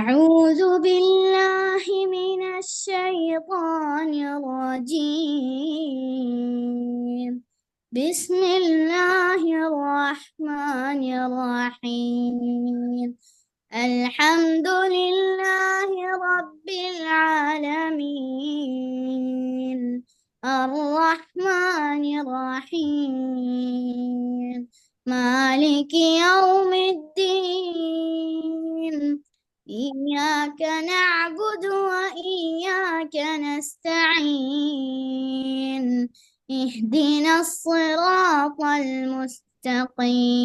أعوذ بالله من الشيطان الرجيم. بسم الله الرحمن الرحيم. الحمد لله رب العالمين الرحمن الرحيم مالك يوم الدين إياك نعبد وإياك نستعين اهدنا الصراط المستقيم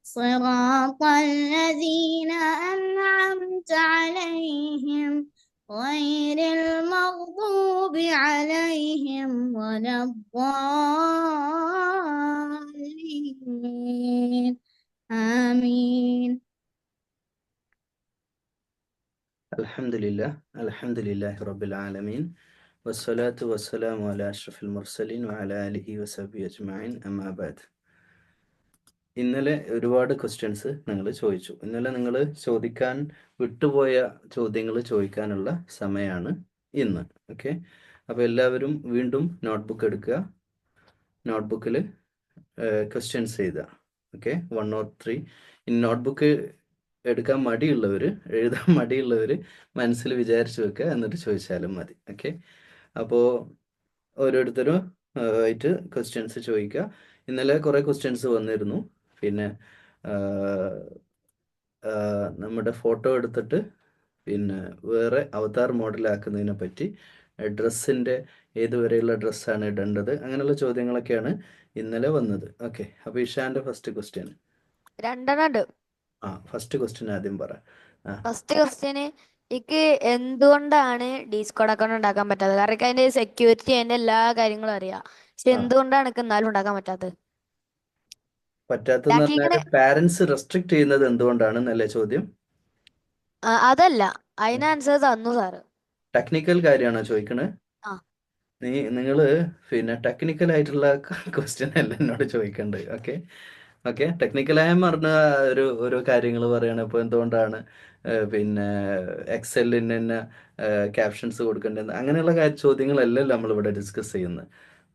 صراط الذين أنعمت عليهم غير المغضوب عليهم ولا الضالين آمين. الحمد لله رب العالمين والصلاة والسلام على أشرف المرسلين وعلى آله وصحبه أجمعين أما بعد. ഇന്നലെ ഒരുപാട് ക്വസ്റ്റ്യൻസ് നിങ്ങൾ ചോദിച്ചു. ഇന്നലെ നിങ്ങൾ ചോദിക്കാൻ വിട്ടുപോയ ചോദ്യങ്ങൾ ചോദിക്കാനുള്ള സമയമാണ് ഇന്ന്. ഓക്കെ, അപ്പോൾ എല്ലാവരും വീണ്ടും നോട്ട്ബുക്ക് എടുക്കുക, നോട്ട്ബുക്കിൽ ക്വസ്റ്റ്യൻസ് എഴുതുക. Okay, 1 or 3. ഇനി നോട്ട്ബുക്ക് എടുക്കാൻ മടിയുള്ളവർ, എഴുതാൻ മടിയുള്ളവർ മനസ്സിൽ വിചാരിച്ച് വെക്കുക, എന്നിട്ട് ചോദിച്ചാലും മതി. ഓക്കെ, അപ്പോൾ ഓരോരുത്തരും ആയിട്ട് ക്വസ്റ്റ്യൻസ് ചോദിക്കുക. ഇന്നലെ കുറേ ക്വസ്റ്റ്യൻസ് വന്നിരുന്നു. പിന്നെ നമ്മുടെ ഫോട്ടോ എടുത്തിട്ട് പിന്നെ വേറെ അവതാർ മോഡലാക്കുന്നതിനെ പറ്റി, ഡ്രസ്സിൻ്റെ ഏതുവരെയുള്ള ഡ്രസ്സാണ് ഇടേണ്ടത്, അങ്ങനെയുള്ള ചോദ്യങ്ങളൊക്കെയാണ് ഇന്നലെ വന്നത്. ഓക്കെ, അപ്പോൾ ഇഷാന്റെ ഫസ്റ്റ് ക്വസ്റ്റ്യൻ. ഫസ്റ്റ് ക്വസ്റ്റ്യൻ ആദ്യം പറ. ഫസ്റ്റ് ക്വസ്റ്റ്യന് എനിക്ക് എന്തുകൊണ്ടാണ് ഡീസ്കോഡ് അക്കൗണ്ട് ഉണ്ടാക്കാൻ പറ്റാത്തത്? കാരണം അതിന്റെ സെക്യൂരിറ്റി, അതിന്റെ എല്ലാ കാര്യങ്ങളും അറിയാം. പക്ഷെ എന്തുകൊണ്ടാണ് എനിക്ക് എന്നാലും ഉണ്ടാക്കാൻ പറ്റാത്തത്? പാരന്റ്സ് റെസ്ട്രിക്ട് ചെയ്യുന്നത് എന്തുകൊണ്ടാണെന്നല്ലേ ചോദ്യം? അതല്ല, അതിന് ആൻസർ തന്നു സാറ്. ടെക്നിക്കൽ കാര്യമാണോ ചോദിക്കണേ? നിങ്ങള് പിന്നെ ടെക്നിക്കൽ ആയിട്ടുള്ള ക്വസ്റ്റ്യൻ അല്ല എന്നോട് ചോദിക്കേണ്ടത്. ഓക്കെ ഓക്കെ, ടെക്നിക്കലായ പറഞ്ഞ ഓരോ കാര്യങ്ങൾ പറയണം. ഇപ്പോൾ എന്തുകൊണ്ടാണ് പിന്നെ എക്സലിന് തന്നെ ക്യാപ്ഷൻസ് കൊടുക്കേണ്ടത്, അങ്ങനെയുള്ള ചോദ്യങ്ങളല്ലല്ലോ നമ്മളിവിടെ ഡിസ്കസ് ചെയ്യുന്നത്.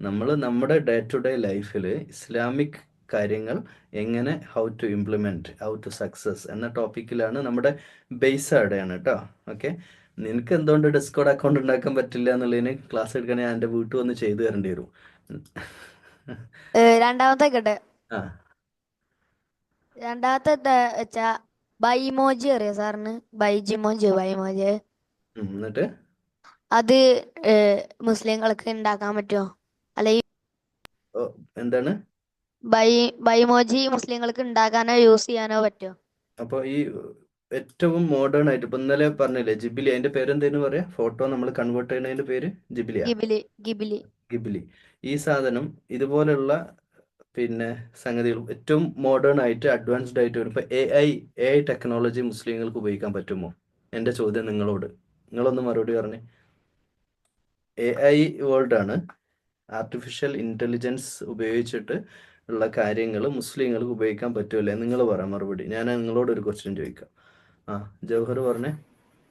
നമ്മൾ നമ്മുടെ ഡേ ടു ഡേ ലൈഫിൽ ഇസ്ലാമിക് കാര്യങ്ങൾ എങ്ങനെ how to implement, how to success എന്ന ടോപ്പിക്കിലാണ് നമ്മുടെ ബേസ് അവിടെയാണ് കേട്ടോ. ഓക്കെ, നിനക്ക് എന്തുകൊണ്ട് ഡിസ്കോഡ് അക്കൗണ്ട് ഉണ്ടാക്കാൻ പറ്റില്ല എന്നുള്ളതിന് ക്ലാസ് എടുക്കണേ എൻ്റെ വീട്ടിൽ വന്ന് ചെയ്തു തരേണ്ടി വരും. രണ്ടാമത്തെ വെച്ചാ ബൈമോജി അറിയാം സാറിന്? ബൈജിമോജി, ബൈമോജി, എന്നിട്ട് അത് മുസ്ലിങ്ങൾക്ക് ഉണ്ടാക്കാൻ പറ്റുമോ? അല്ലെ എന്താണ് ബൈമോജി മുസ്ലിങ്ങൾക്ക് ഉണ്ടാക്കാനോ യൂസ് ചെയ്യാനോ പറ്റുമോ? അപ്പോൾ ഈ ഏറ്റവും മോഡേൺ ആയിട്ട് ഇപ്പൊ ഇന്നലെ പറഞ്ഞില്ലേ ജിബിലി, അതിന്റെ പേരെന്തേന്ന് പറയാ? ഫോട്ടോ നമ്മൾ കൺവേർട്ട് ചെയ്യുന്നതിന്റെ പേര് ഗിബിലി. ഈ സാധനം ഇതുപോലുള്ള പിന്നെ സംഗതികൾ ഏറ്റവും മോഡേൺ ആയിട്ട് അഡ്വാൻസ്ഡ് ആയിട്ട് വരുമ്പോൾ എ ഐ ടെക്നോളജി മുസ്ലിങ്ങൾക്ക് ഉപയോഗിക്കാൻ പറ്റുമോ? എൻ്റെ ചോദ്യം നിങ്ങളോട്. നിങ്ങളൊന്ന് മറുപടി പറഞ്ഞേ. AI വേൾഡ് ആണ്, ആർട്ടിഫിഷ്യൽ ഇന്റലിജൻസ് ഉപയോഗിച്ചിട്ട് ഉള്ള കാര്യങ്ങൾ മുസ്ലിങ്ങൾക്ക് ഉപയോഗിക്കാൻ പറ്റുമല്ലേ? നിങ്ങൾ പറയാം മറുപടി. ഞാൻ നിങ്ങളോട് ഒരു ക്വസ്റ്റ്യൻ ചോദിക്കാം. ജവഹർ പറഞ്ഞേ.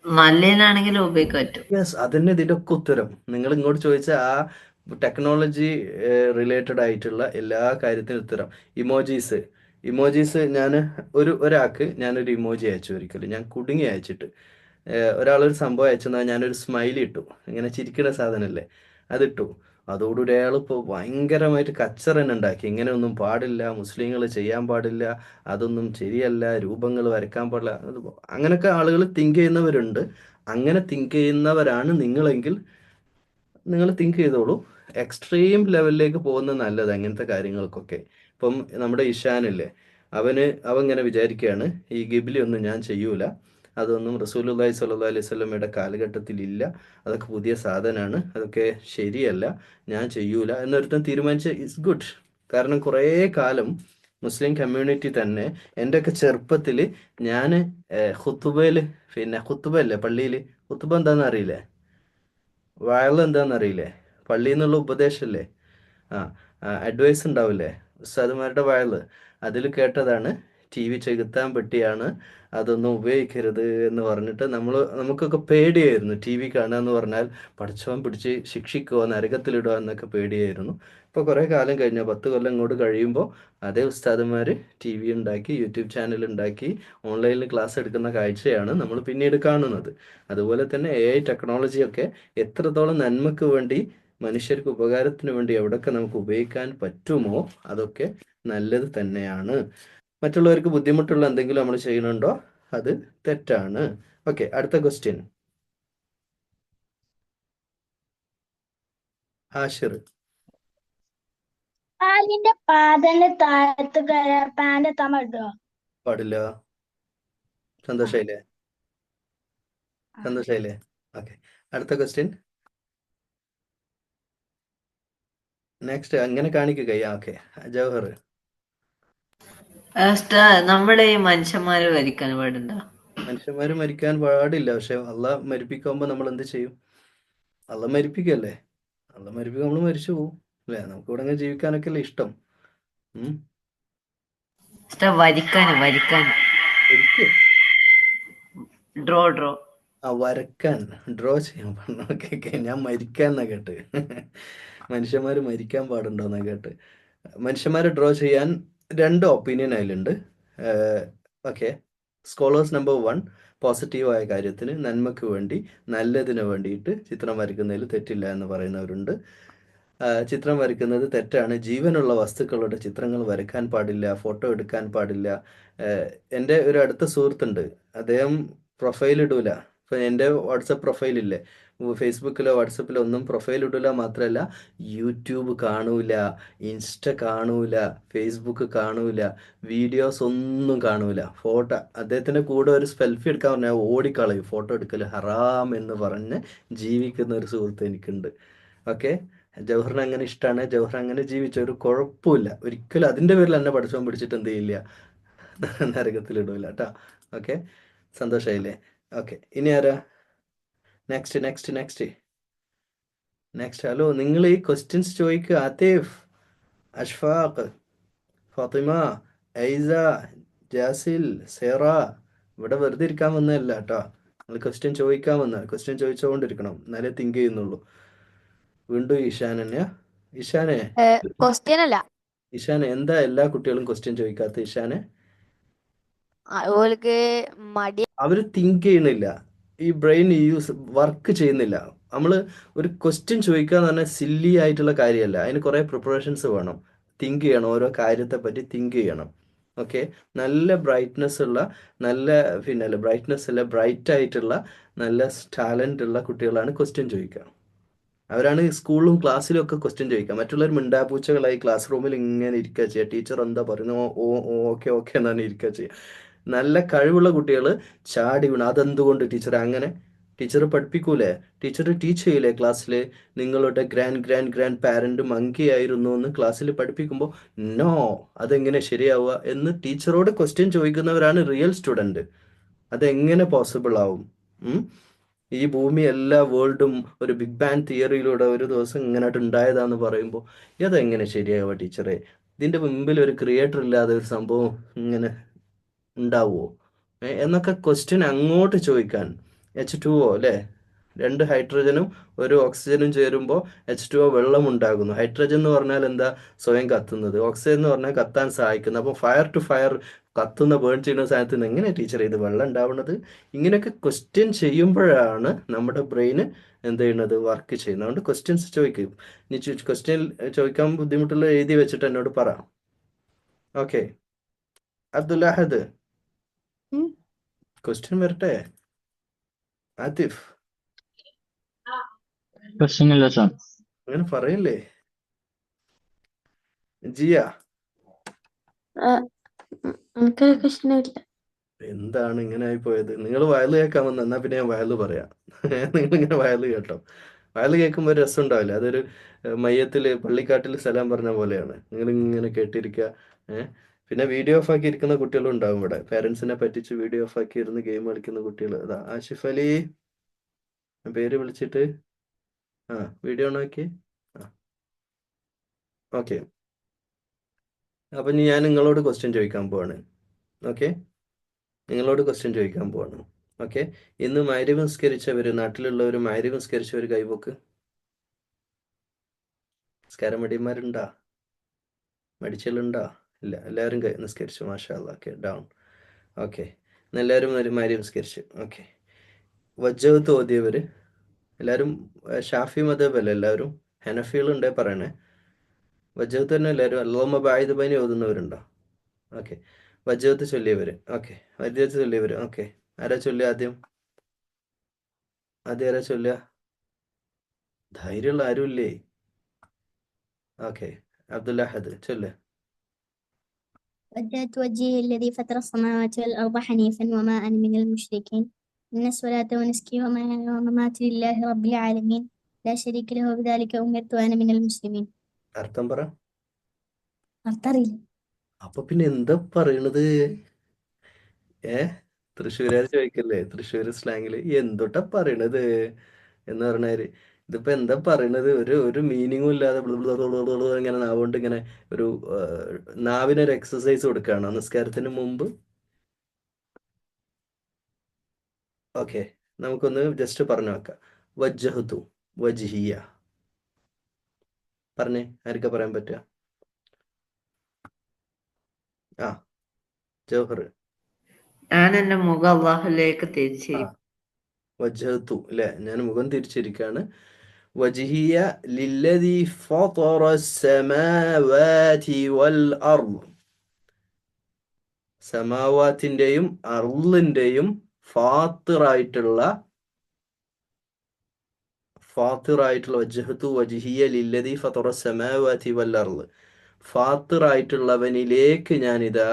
നല്ലതിനാണെങ്കിലും ഉപയോഗിക്കാൻ പറ്റും. യെസ്, അതന്നെ ഇതിൻ്റെ ഒക്കെ ഉത്തരം. നിങ്ങൾ ഇങ്ങോട്ട് ചോദിച്ച ആ ടെക്നോളജി റിലേറ്റഡ് ആയിട്ടുള്ള എല്ലാ കാര്യത്തിനും ഉത്തരം. ഇമോജീസ് ഞാൻ ഒരാൾക്ക് ഞാനൊരു ഇമോജി അയച്ചു. ഒരിക്കലും ഞാൻ കുടുങ്ങി അയച്ചിട്ട് ഒരാളൊരു സംഭവം അയച്ചെന്നാൽ ഞാനൊരു സ്മൈലി ഇട്ടു, ഇങ്ങനെ ചിരിക്കുന്ന സാധനമല്ലേ, അതിട്ടു. അതോടുകൂടി അയാൾ ഇപ്പോൾ ഭയങ്കരമായിട്ട് കച്ചറ തന്നെ ഉണ്ടാക്കി. ഇങ്ങനെയൊന്നും പാടില്ല, മുസ്ലിങ്ങൾ ചെയ്യാൻ പാടില്ല, അതൊന്നും ശരിയല്ല, രൂപങ്ങൾ വരയ്ക്കാൻ പാടില്ല, അങ്ങനെയൊക്കെ ആളുകൾ തിങ്ക് ചെയ്യുന്നവരുണ്ട്. അങ്ങനെ തിങ്ക് ചെയ്യുന്നവരാണ് നിങ്ങളെങ്കിൽ നിങ്ങൾ തിങ്ക് ചെയ്തോളൂ. എക്സ്ട്രീം ലെവലിലേക്ക് പോകുന്നത് നല്ലത് അങ്ങനത്തെ കാര്യങ്ങൾക്കൊക്കെ. ഇപ്പം നമ്മുടെ ഇഷാനില്ലേ, അവൻ ഇങ്ങനെ വിചാരിക്കുകയാണ് ഈ ഗിബിലി ഒന്നും ഞാൻ ചെയ്യൂല, അതൊന്നും റസൂലുള്ളാഹി സ്വല്ലല്ലാഹി അലൈഹി വസല്ലമയുടെ കാലഘട്ടത്തിലില്ല, അതൊക്കെ പുതിയ സാധനമാണ്, അതൊക്കെ ശരിയല്ല, ഞാൻ ചെയ്യൂല എന്നൊരുത്തൻ തീരുമാനിച്ച ഇറ്റ്സ് ഗുഡ്. കാരണം കുറേ കാലം മുസ്ലിം കമ്മ്യൂണിറ്റി തന്നെ എൻ്റെയൊക്കെ ചെറുപ്പത്തിൽ ഞാൻ ഖുത്തുബയിൽ, പിന്നെ ഖുത്തുബല്ലേ പള്ളിയിൽ, ഖുത്തുബ എന്താണെന്ന് അറിയില്ലേ, വയൽ എന്താണെന്ന് അറിയില്ലേ, പള്ളിയിൽ നിന്നുള്ള ഉപദേശമല്ലേ, അഡ്വൈസ് ഉണ്ടാവില്ലേ ഉസ്താദുമാരുടെ വയൽ, അതിൽ കേട്ടതാണ് TV ചെകുത്താൻ പെട്ടിയാണ്, അതൊന്നും ഉപയോഗിക്കരുത് എന്ന് പറഞ്ഞിട്ട് നമുക്കൊക്കെ പേടിയായിരുന്നു. TV കാണുക എന്ന് പറഞ്ഞാൽ പടച്ചവൻ പിടിച്ച് ശിക്ഷിക്കുമോ, നരകത്തിലിടുക എന്നൊക്കെ പേടിയായിരുന്നു. ഇപ്പോൾ കുറേ കാലം കഴിഞ്ഞ 10 കൊല്ലം ഇങ്ങോട്ട് കഴിയുമ്പോൾ അതേ ഉസ്താദുമാർ TV ഉണ്ടാക്കി, യൂട്യൂബ് ചാനൽ ഉണ്ടാക്കി, ഓൺലൈനിൽ ക്ലാസ് എടുക്കുന്ന കാഴ്ചയാണ് നമ്മൾ പിന്നീട് കാണുന്നത്. അതുപോലെ തന്നെ AI ടെക്നോളജിയൊക്കെ എത്രത്തോളം നന്മയ്ക്ക് വേണ്ടി, മനുഷ്യർക്ക് ഉപകാരത്തിന് വേണ്ടി എവിടെയൊക്കെ നമുക്ക് ഉപയോഗിക്കാൻ പറ്റുമോ അതൊക്കെ നല്ലത് തന്നെയാണ്. മറ്റുള്ളവർക്ക് ബുദ്ധിമുട്ടുള്ള എന്തെങ്കിലും നമ്മൾ ചെയ്യുന്നുണ്ടോ, അത് തെറ്റാണ്. ഓക്കെ, അടുത്ത ക്വസ്റ്റ്യൻ. ഹാഷിർ. കാലിന്റെ പാദന്റെ താഴത്ത് പാന്റ് എത്താൻ പറ്റുമോ? പാടില്ല. സന്തോഷായില്ലേ? സന്തോഷായില്ലേ? ഓക്കെ, അടുത്ത ക്വസ്റ്റ്യൻ. നെക്സ്റ്റ് അങ്ങനെ കാണിക്കുക. ഓക്കെ, ജവഹർ. നമ്മളെ ഈ മനുഷ്യന്മാര് ഭരിക്കാൻ പാടുണ്ടോ? മനുഷ്യന്മാർ മരിക്കാൻ പാടില്ല, പക്ഷെ അള്ളാഹ് മരിപ്പിക്കുമ്പോൾ നമ്മൾ എന്ത് ചെയ്യും? അള്ളാഹ് മരിപ്പിക്കല്ലേ, അള്ളാഹ് മരിപ്പിക്കുമ്പോൾ നമ്മൾ മരിച്ചു പോകും അല്ലേ? നമുക്ക് ഇവിടെ അങ്ങനെ ജീവിക്കാനൊക്കെ അല്ലേ ഇഷ്ടം. വരിക്കാൻ ഒരിക്കൽ ഡ്രോ വരക്കാൻ, ഡ്രോ ചെയ്യാൻ പറഞ്ഞു. ഓക്കെ, ഞാൻ മരിക്കാൻ എന്നാ കേട്ട്. മനുഷ്യന്മാർ മരിക്കാൻ പാടുണ്ടോന്നാ കേട്ട്. മനുഷ്യന്മാരെ ഡ്രോ ചെയ്യാൻ 2 ഒപ്പീനിയൻ അതിലുണ്ട്. ഓക്കെ, സ്കോളേഴ്സ് നമ്പർ 1, പോസിറ്റീവായ കാര്യത്തിന്, നന്മയ്ക്ക് വേണ്ടി, നല്ലതിന് വേണ്ടിയിട്ട് ചിത്രം വരയ്ക്കുന്നതിൽ തെറ്റില്ല എന്ന് പറയുന്നവരുണ്ട്. ചിത്രം വരയ്ക്കുന്നത് തെറ്റാണ്, ജീവനുള്ള വസ്തുക്കളുടെ ചിത്രങ്ങൾ വരയ്ക്കാൻ പാടില്ല, ഫോട്ടോ എടുക്കാൻ പാടില്ല. എൻ്റെ ഒരു അടുത്ത സുഹൃത്തുണ്ട്, അദ്ദേഹം പ്രൊഫൈൽ ഇടൂല. ഇപ്പം എൻ്റെ വാട്സപ്പ് പ്രൊഫൈലില്ലേ, ഫേസ്ബുക്കിലോ വാട്സപ്പിലോ ഒന്നും പ്രൊഫൈൽ ഇടൂല. മാത്രമല്ല യൂട്യൂബ് കാണൂല, ഇൻസ്റ്റ കാണൂല, ഫേസ്ബുക്ക് കാണൂല, വീഡിയോസ് ഒന്നും കാണൂല. ഫോട്ടോ അദ്ദേഹത്തിൻ്റെ കൂടെ ഒരു സെൽഫി എടുക്കാൻ പറഞ്ഞാൽ ഓടിക്കളയും. ഫോട്ടോ എടുക്കൽ ഹറാം എന്ന് പറഞ്ഞ് ജീവിക്കുന്ന ഒരു സുഹൃത്ത് എനിക്കുണ്ട്. ഓക്കെ, ജവഹറിന് അങ്ങനെ ഇഷ്ടമാണ്, ജവഹർ അങ്ങനെ ജീവിച്ച ഒരു കുഴപ്പമില്ല. ഒരിക്കലും അതിൻ്റെ പേരിൽ എന്നെ പഠിച്ചവൻ പിടിച്ചിട്ട് എന്ത് ചെയ്യില്ല, നരകത്തിലിടൂല കേട്ടോ. ഓക്കെ, സന്തോഷമായില്ലേ? ഓക്കെ, ഇനി ആരാ? നെക്സ്റ്റ്. ഹലോ, നിങ്ങൾ ഈ ക്വസ്റ്റ്യൻസ് ചോദിക്കുക. ആതിഫ്, അഷ്ഫാഖ്, ഫാത്തിമ, ഐസ, ജാസിൽ, സെറ. ഇവിടെ വെറുതെ ഇരിക്കാൻ വന്നതല്ല കേട്ടോ, നിങ്ങൾ ക്വസ്റ്റ്യൻ ചോദിക്കാൻ വന്ന. ക്വസ്റ്റ്യൻ ചോദിച്ചുകൊണ്ടിരിക്കണം, എന്നാലേ തിങ്ക് ചെയ്യുന്നുള്ളൂ. വീണ്ടും ഇഷാൻ തന്നെയാ? ക്വസ്റ്റ്യൻ അല്ല, ഇഷാനെ എന്താ എല്ലാ കുട്ടികളും ക്വസ്റ്റ്യൻ ചോദിക്കാത്ത? ഇഷാനെ ഓൾക്ക് മടി. അവർ തിങ്ക് ചെയ്യുന്നില്ല, ഈ ബ്രെയിൻ വർക്ക് ചെയ്യുന്നില്ല. നമ്മൾ ഒരു ക്വസ്റ്റ്യൻ ചോദിക്കുക എന്ന് പറഞ്ഞാൽ സില്ലി ആയിട്ടുള്ള കാര്യമല്ല, അതിന് കുറേ പ്രിപ്പറേഷൻസ് വേണം. തിങ്ക് ചെയ്യണം, ഓരോ കാര്യത്തെ പറ്റി തിങ്ക് ചെയ്യണം. ഓക്കെ, നല്ല ബ്രൈറ്റ്നെസ് ഉള്ള, നല്ല ബ്രൈറ്റ്നെസ് അല്ല, ബ്രൈറ്റ് ആയിട്ടുള്ള, നല്ല ടാലൻ്റ് ഉള്ള കുട്ടികളാണ് ക്വസ്റ്റ്യൻ ചോദിക്കുക. അവരാണ് സ്കൂളിലും ക്ലാസ്സിലും ഒക്കെ ക്വസ്റ്റ്യൻ ചോദിക്കുക. മറ്റുള്ളവർ മിണ്ടാപൂച്ചകളായി ക്ലാസ് റൂമിൽ ഇങ്ങനെ ഇരിക്കുക ചെയ്യുക. ടീച്ചർ എന്താ പറയുന്നത്, ഓക്കെ എന്നാണ് ഇരിക്കുക ചെയ്യുക. നല്ല കഴിവുള്ള കുട്ടികൾ ചാടി വീണ് അതെന്തുകൊണ്ട് ടീച്ചർ അങ്ങനെ? ടീച്ചർ പഠിപ്പിക്കൂലേ, ടീച്ചർ ടീച്ച് ചെയ്യില്ലേ ക്ലാസ്സിൽ? നിങ്ങളുടെ ഗ്രാൻഡ് പാരന്റ് മങ്കി ആയിരുന്നു എന്ന് ക്ലാസ്സിൽ പഠിപ്പിക്കുമ്പോൾ നോ, അതെങ്ങനെ ശരിയാവുക എന്ന് ടീച്ചറോട് ക്വസ്റ്റ്യൻ ചോദിക്കുന്നവരാണ് റിയൽ സ്റ്റുഡൻറ്റ്. അതെങ്ങനെ പോസിബിൾ ആവും? ഈ ഭൂമി എല്ലാ വേൾഡും ഒരു ബിഗ് ബാങ് തിയറിയിലൂടെ ഒരു ദിവസം ഇങ്ങനെയായിട്ട് ഉണ്ടായതാന്ന് പറയുമ്പോൾ ഇതെങ്ങനെ ശരിയാവുക ടീച്ചറെ? ഇതിൻ്റെ മുമ്പിൽ ഒരു ക്രിയേറ്റർ ഇല്ലാതെ ഒരു സംഭവം ഇങ്ങനെ ഉണ്ടാവുമോ എന്നൊക്കെ ക്വസ്റ്റ്യൻ അങ്ങോട്ട് ചോദിക്കാൻ. H2O അല്ലേ, 2 ഹൈഡ്രജനും 1 ഓക്സിജനും ചേരുമ്പോൾ H2O വെള്ളം ഉണ്ടാകുന്നു. ഹൈഡ്രജൻ എന്ന് പറഞ്ഞാൽ എന്താ? സ്വയം കത്തുന്നത്. ഓക്സിജൻ എന്ന് പറഞ്ഞാൽ കത്താൻ സഹായിക്കുന്നത്. അപ്പോൾ ഫയർ ടു ഫയർ കത്തുന്ന ബേൺ ചെയ്യുന്ന സാധനത്തിൽ നിന്ന് എങ്ങനെ ടീച്ചർ ഇത് വെള്ളം ഉണ്ടാവുന്നത്? ഇങ്ങനെയൊക്കെ ക്വസ്റ്റ്യൻ ചെയ്യുമ്പോഴാണ് നമ്മുടെ ബ്രെയിന് എന്ത് ചെയ്യുന്നത്, വർക്ക് ചെയ്യുന്നത്. അതുകൊണ്ട് ക്വസ്റ്റ്യൻസ് ചോദിക്കും. ഇനി ക്വസ്റ്റ്യൻ ചോദിക്കാൻ ബുദ്ധിമുട്ടുള്ള എഴുതി വെച്ചിട്ട് എന്നോട് പറ. ഓക്കെ, അബ്ദുല്ലാഹദ്, ക്വസ്റ്റ്യൻ വരട്ടെ. ആതിഫ്, ക്വസ്റ്റ്യൻ ഇല്ല സാർ. അങ്ങനെ പറയല്ലേ. ജിയ, എന്താണ് ഇങ്ങനെ ആയി പോയത്? നിങ്ങൾ വയല് കേൾക്കാൻ വന്ന, എന്നാ പിന്നെ ഞാൻ വയല് പറയാം. നിങ്ങളിങ്ങനെ വയല് കേട്ടോ. വയല് കേൾക്കുമ്പോൾ ഒരു രസം ഉണ്ടാവില്ല. അതൊരു മയ്യത്തിൽ പള്ളിക്കാട്ടിൽ സലാം പറഞ്ഞ പോലെയാണ്. നിങ്ങളിങ്ങനെ കേട്ടിരിക്കുക. പിന്നെ വീഡിയോ ഓഫ് ആക്കി ഇരിക്കുന്ന കുട്ടികളും ഉണ്ടാവും ഇവിടെ. പേരൻസിനെ പറ്റിച്ച് വീഡിയോ ഓഫ് ആക്കി ഇരുന്ന് ഗെയിം കളിക്കുന്ന കുട്ടികൾ. അതാ ആഷിഫ് അലി പേര് വിളിച്ചിട്ട് വീഡിയോ ഓൺ ആക്കി. ഓക്കെ, അപ്പം ഞാൻ നിങ്ങളോട് ക്വസ്റ്റ്യൻ ചോദിക്കാൻ പോവാണ്. ഓക്കെ, നിങ്ങളോട് ക്വസ്റ്റ്യൻ ചോദിക്കാൻ പോവാണ്. ഓക്കെ, ഇന്ന് മഗ്‌രിബ് നിസ്കരിച്ചവർ, നാട്ടിലുള്ളവർ മഗ്‌രിബ് നിസ്കരിച്ചവർ കൈവക്ക്. നിസ്കാരം മടിയന്മാരുണ്ടാ? മടിച്ചലുണ്ടാ? ഇല്ല, എല്ലാവരും നിസ്കരിച്ചു. മാഷാ അല്ലാ. Okay, down. ഓക്കെ, എല്ലാവരും മഗ്‌രിബ് നിസ്കരിച്ചു. ഓക്കെ, വജ്ജഹത്ത് ഓതിയവർ എല്ലാവരും ഷാഫി മദബ് അല്ലേ എല്ലാവരും? ഹനഫികളുണ്ടേ പറയണേ. വജ്ജഹത്ത് തന്നെ എല്ലാവരും അല്ലാഹുമ്മ ബഅദ് ബൈനി ഓതുന്നവരുണ്ടോ? ഓക്കെ, വജ്ജഹത്ത് ചൊല്ലിയവർ. ഓക്കെ, വജ്ജഹത്ത് ചൊല്ലിയവർ. ഓക്കെ, ആരാ ചൊല്ലുക ആദ്യം? ആരാ ചൊല്ലുക? ധൈര്യമുള്ള ആരും ഇല്ലേ? ഓക്കെ, അബ്ദുല്ലാഹദ് ചൊല്ല്. وجهت وجهي الذي فطر السماوات والأرض حنيفا وما أنا من المشركين إن الصلاة ونسكي ومماتي لله رب العالمين لا شريك له وبذلك أمرت وأنا من المسلمين. അർത്ഥം പറ. അർത്ഥറിയില്ല. അപ്പൊ പിന്നെ എന്താ പറയണത്? തൃശ്ശൂരുകാർ ചോദിക്കല്ലേ, തൃശ്ശൂർ സ്ലാങ്ങില് എന്തൊട്ടാ പറയണത് എന്ന് പറഞ്ഞാല്, ഇതിപ്പോ എന്താ പറയണത്? ഒരു മീനിങ്ങും ഇല്ലാതെ ഇങ്ങനെ നാവുകൊണ്ട് ഇങ്ങനെ ഒരു നാവിനൊരു എക്സസൈസ് കൊടുക്കുകയാണോ നിസ്കാരത്തിന് മുമ്പ്? ഓക്കെ, നമുക്കൊന്ന് ജസ്റ്റ് പറഞ്ഞു നോക്കാം. വജ്ജഹത്തു, വജ്ഹിയ പറഞ്ഞേ, ആർക്കാ പറയാൻ പറ്റുക? ആ, ജൗഹർ. ഞാൻ എന്റെ മുഖം അള്ളാഹുലേക്ക് ആ, തിരിച്ചിരിക്കും. വജ്ഹത്തു അല്ലേ, ഞാൻ മുഖം തിരിച്ചിരിക്കുകയാണ്. വജ്ഹിയ ലില്ലദി ഫറ സമാവാതി വൽ അർള്. സമാവാത്തിന്റെയും അർളിന്റെയും ഫാത്തിറായിട്ടുള്ള വജ്ഹത്തു വജ്ഹിയ ലില്ലദി ഫറ സമാവാതി വൽ അർള്. ഫാത്തിറായിട്ടുള്ളവനിലേക്ക് ഞാനിതാ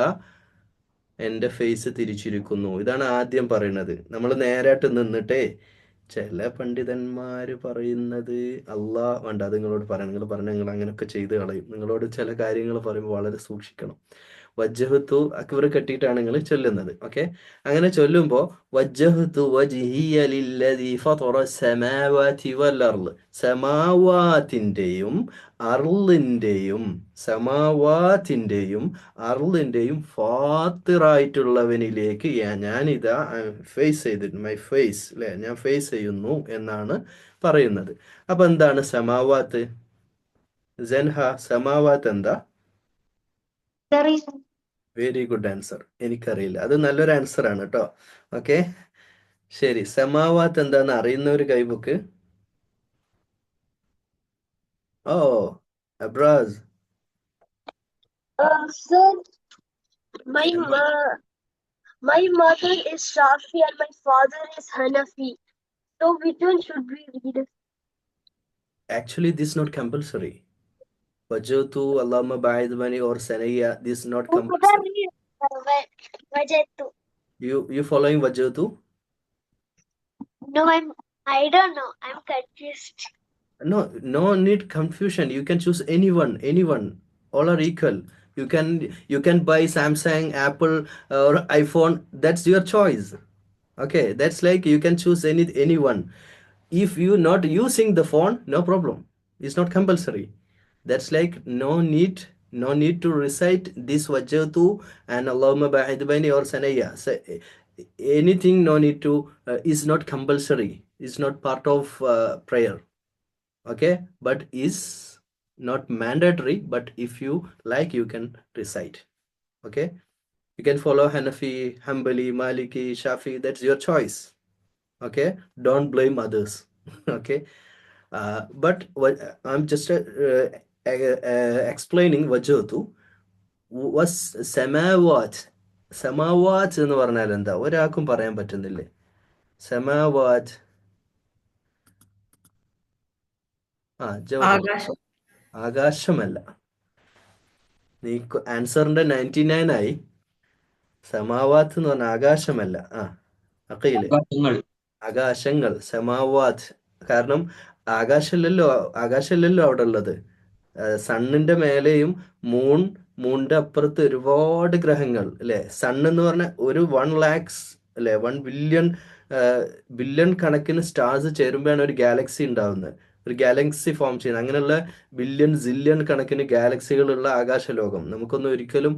എൻ്റെ ഫേസ് തിരിച്ചിരിക്കുന്നു. ഇതാണ് ആദ്യം പറയുന്നത്. നമ്മൾ നേരായിട്ട് നിന്നിട്ടേ, ചില പണ്ഡിതന്മാര് പറയുന്നത് വേണ്ട, അത് നിങ്ങളോട് പറയാം. നിങ്ങൾ നിങ്ങൾ അങ്ങനെയൊക്കെ ചെയ്ത് കളയും. നിങ്ങളോട് ചില കാര്യങ്ങൾ പറയുമ്പോൾ വളരെ സൂക്ഷിക്കണം. വജ്ജഹത്തു അക്ബർ കെട്ടിയിട്ടാണ് നിങ്ങൾ ചൊല്ലുന്നത്. ഓക്കെ, അങ്ങനെ ചൊല്ലുമ്പോൾ വജ്ജഹത്തു വജ്ഹിയ ലില്ലദി ഫറ സമാവാതി വൽ അർള്, സമാവാത്തിൻ്റെയും അർളിൻ്റെയും ഫാത്തിറായിട്ടുള്ളവനിലേക്ക് ഞാനിതാ ഫേസ് ചെയ്തിട്ട് മൈ ഫേസ് അല്ലേ, ഞാൻ ഫേസ് ചെയ്യുന്നു എന്നാണ് പറയുന്നത്. അപ്പൊ എന്താണ് സമാവാത്ത്? ജൻഹ, സമാവാത്ത് എന്താ? Very good answer. എനിക്കറിയില്ല, അത് നല്ലൊരു ആൻസർ ആണ് കേട്ടോ. ഓക്കെ, ശരി. സമാവാത്ത് എന്താന്ന് അറിയുന്നവർ കൈബുക്ക്. ഓ, അബ്രാസ്. Sir, my mother is Shafi and my father is Hanafi. So which one should we read? Actually, this is not compulsory. Wajatu, Allahumma ba'id bani or Sanaya, this is not compulsory. വജത്തു. You following Wajatu? No, I don't know. I'm confused. No need confusion. You can choose anyone. All are equal. You can buy Samsung, Apple, or iPhone. That's your choice. Okay, that's like you can choose anyone. If you not using the phone, no problem. It's not compulsory. That's like no need to recite this wajjatu and Allahumma ba'id baini or sanaya. So, anything no need to is not compulsory. It's not part of prayer. Okay, but is not mandatory. But if you like, you can recite. Okay, you can follow Hanafi, Hanbali, Maliki, Shafi. That's your choice. Okay, don't blame others. Okay, but what I'm just explaining wajhatu was samawat എന്ന് പറഞ്ഞാൽ എന്താ? ഒരാൾക്കും പറയാൻ പറ്റുന്നില്ലേ? samawat. Jawahar. ആകാശം. ആകാശമല്ല. നീ ആൻസറിന്റെ 99 ആയി. സമാവാത്ത് എന്ന് പറഞ്ഞ ആകാശമല്ല. അഖീല്, ആകാശങ്ങൾ, സമാവാത്ത്. കാരണം ആകാശമല്ലല്ലോ അവിടെ ഉള്ളത്. സണ്ണിന്റെ മേലെയും മൂണിന്റെ അപ്പുറത്ത് ഒരുപാട് ഗ്രഹങ്ങൾ അല്ലെ. സൺ എന്ന് പറഞ്ഞ ഒരു 1 lakhs അല്ലെ, 1 billion കണക്കിന് സ്റ്റാർസ് ചേരുമ്പോഴാണ് ഒരു ഗാലക്സി ഉണ്ടാവുന്നത്. ഒരു ഗാലക്സി ഫോം ചെയ്യുന്നത്. അങ്ങനെയുള്ള ബില്യൺ സില്യൺ കണക്കിന് ഗാലക്സികളുള്ള ആകാശലോകം നമുക്കൊന്നും ഒരിക്കലും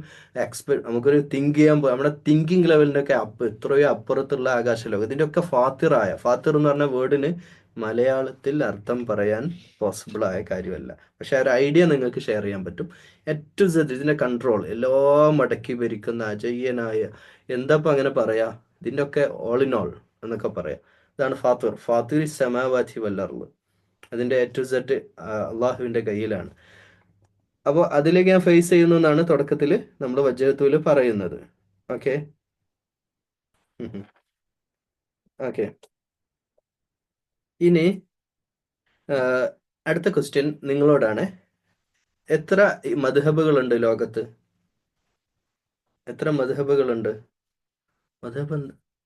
നമുക്കൊരു തിങ്ക് ചെയ്യാൻ നമ്മുടെ തിങ്കിങ് ലെവലിൻ്റെ ഒക്കെ എത്രയോ അപ്പുറത്തുള്ള ആകാശലോകം. ഇതിൻ്റെ ഒക്കെ ഫാത്തിർ എന്ന് പറഞ്ഞ വേർഡിന് മലയാളത്തിൽ അർത്ഥം പറയാൻ പോസിബിളായ കാര്യമല്ല. പക്ഷെ ആ ഒരു ഐഡിയ നിങ്ങൾക്ക് ഷെയർ ചെയ്യാൻ പറ്റും. ഏറ്റവും ഇതിൻ്റെ കൺട്രോൾ എല്ലാം അടക്കി ഭരിക്കുന്ന അജയ്യനായ, എന്താപ്പം അങ്ങനെ പറയാ, ഇതിൻ്റെ ഒക്കെ ഓൾ ഇൻ ഓൾ എന്നൊക്കെ പറയാം. ഇതാണ് ഫാത്തിർ സമാവാതി വല്ലർള്. അതിൻ്റെ എ ടു സെറ്റ് അള്ളാഹുവിൻ്റെ കയ്യിലാണ്. അപ്പോൾ അതിലേക്ക് ഞാൻ ഫേസ് ചെയ്യുന്നു എന്നാണ് തുടക്കത്തിൽ നമ്മൾ വജ്ജഹത്തുൽ പറയുന്നത്. ഓക്കെ ഓക്കെ ഇനി അടുത്ത ക്വസ്റ്റ്യൻ നിങ്ങളോടാണ്. എത്ര മദ്ഹബുകളുണ്ട് ലോകത്ത്? എത്ര മദ്ഹബുകളുണ്ട്? മദ്ഹബ്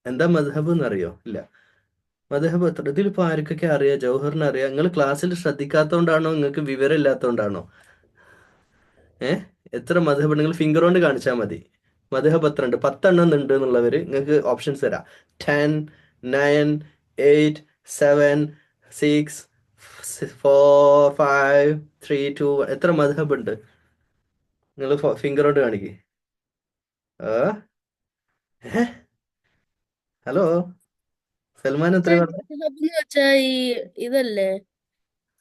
എന്താ മദ്ഹബ് എന്നറിയോ? ഇല്ല. മദ്ഹബ് എത്ര? ഇതിലിപ്പോൾ ആർക്കൊക്കെ അറിയാം? ജൗഹറിന് അറിയാം. നിങ്ങൾ ക്ലാസ്സിൽ ശ്രദ്ധിക്കാത്തതുകൊണ്ടാണോ നിങ്ങൾക്ക് വിവരം ഇല്ലാത്തതുകൊണ്ടാണോ? എത്ര മദ്ഹബ്? നിങ്ങൾ ഫിംഗർ കൊണ്ട് കാണിച്ചാൽ മതി. മദ്ഹബ് എത്ര ഉണ്ട്? 10 ഉണ്ട് എന്നുള്ളവർ നിങ്ങൾക്ക് ഓപ്ഷൻസ് തരാം. 10, 9, 8, 7, 6, 4, 5, 3, 2. എത്ര മദ്ഹബ് ഉണ്ട്? നിങ്ങൾ ഫിംഗർ കൊണ്ട് കാണിക്കേ. ഹലോ സൽമാൻ, എത്ര പറഞ്ഞു? മദ്ഹബ് എന്ന് വെച്ചാ ഈ ഇതല്ലേ,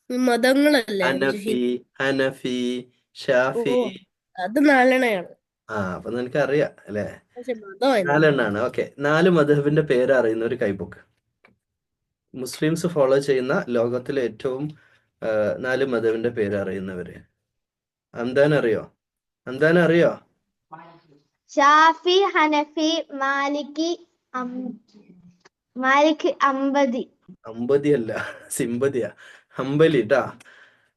ഈ മതങ്ങളല്ലേ? ഹനഫി, ഓ, ഷാഫി. അത് 4 അപ്പൊ നിനക്ക് അറിയാം അല്ലേ? പക്ഷെ മതം 4 ഓക്കെ. 4 മദ്ഹബിന്റെ പേര് അറിയുന്ന ഒരു കൈബുക്ക്. മുസ്ലിംസ് ഫോളോ ചെയ്യുന്ന ലോകത്തിലെ ഏറ്റവും 4 മദ്ഹബിന്റെ പേര് അറിയുന്നവര്. അംദാൻ അറിയോ? ഷാഫി, ഹനഫി, മാലിക്, അമ്പതി അല്ല, സിമ്പതിയാ. ഹംബലി ട്ടാ,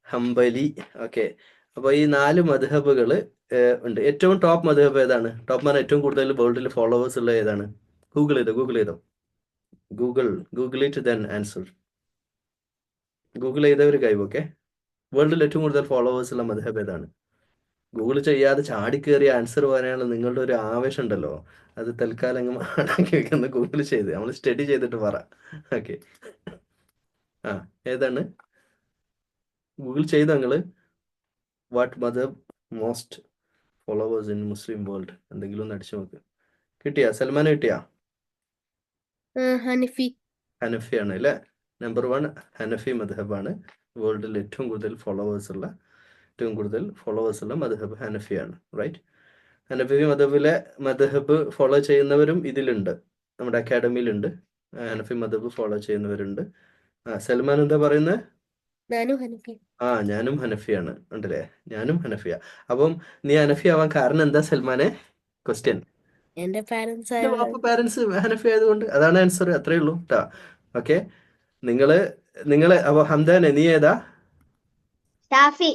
ഹംബലി. ഓക്കെ. അപ്പൊ ഈ 4 മദ്ഹബുകള് ഉണ്ട്. ഏറ്റവും ടോപ്പ് മദ്ഹബ് ഏതാണ്? ടോപ്പ് പറഞ്ഞാൽ ഏറ്റവും കൂടുതൽ വേൾഡിൽ ഫോളോവേഴ്സ് ഉള്ള ഏതാണ്? ഗൂഗിൾ ചെയ്തോ. Google it then answer. Google ചെയ്തവർ കൈവൊക്കെ. വേൾഡിൽ ഏറ്റവും കൂടുതൽ ഫോളോവേഴ്സ് ഉള്ള മദ്ഹബ് ഏതാണ്? ഗൂഗിൾ ചെയ്യാതെ ചാടിക്കേറിയ ആൻസർ പറയാനുള്ള നിങ്ങളുടെ ഒരു ആവേശം ഉണ്ടല്ലോ, അത് തൽക്കാലം അങ്ങ് മാടാക്കി വെക്കുന്ന. ഗൂഗിൾ ചെയ്ത് നമ്മൾ സ്റ്റഡി ചെയ്തിട്ട് പറ. ഓക്കെ. ഏതാണ്? ഗൂഗിൾ ചെയ്തോ നിങ്ങള്? വാട്ട് മദബ് most followers in Muslim world? എന്തെങ്കിലും ഒന്ന് അടിച്ചു നോക്ക്. കിട്ടിയാ? സൽമാൻ കിട്ടിയാ? ഹനഫിയാണ് അല്ലേ? നമ്പർ 1 ഹനഫി മദ്ഹബാണ്. വേൾഡിൽ ഏറ്റവും കൂടുതൽ ഫോളോവേഴ്സ് ഉള്ള മദ്ഹബ് ഹനഫിയാണ്. റൈറ്റ്. ഹനഫി മദ്ഹബ് ഫോളോ ചെയ്യുന്നവരും ഇതിലുണ്ട്, നമ്മുടെ അക്കാഡമിയിലുണ്ട്. ഹനഫി മദ്ഹബ് ഫോളോ ചെയ്യുന്നവരുണ്ട്. സൽമാൻ എന്താ പറയുന്നത്? ഞാനും ഹനഫിയാണ്. ഉണ്ടല്ലേ? ഞാനും ഹനഫിയ. അപ്പം നീ ഹനഫി ആവാൻ കാരണം എന്താ സൽമാനെ? ക്വസ്റ്റ്യൻ. എന്റെ പാരന്റ്സ് പാരന്റ്സ് ഹനഫി ആയതുകൊണ്ട്. അതാണ് ആൻസർ. അത്രേ ഉള്ളൂ കേട്ടാ. ഓക്കെ. നിങ്ങള് അപ്പൊ ഹംദാനെ നീ ഏതാ? ഷാഫി.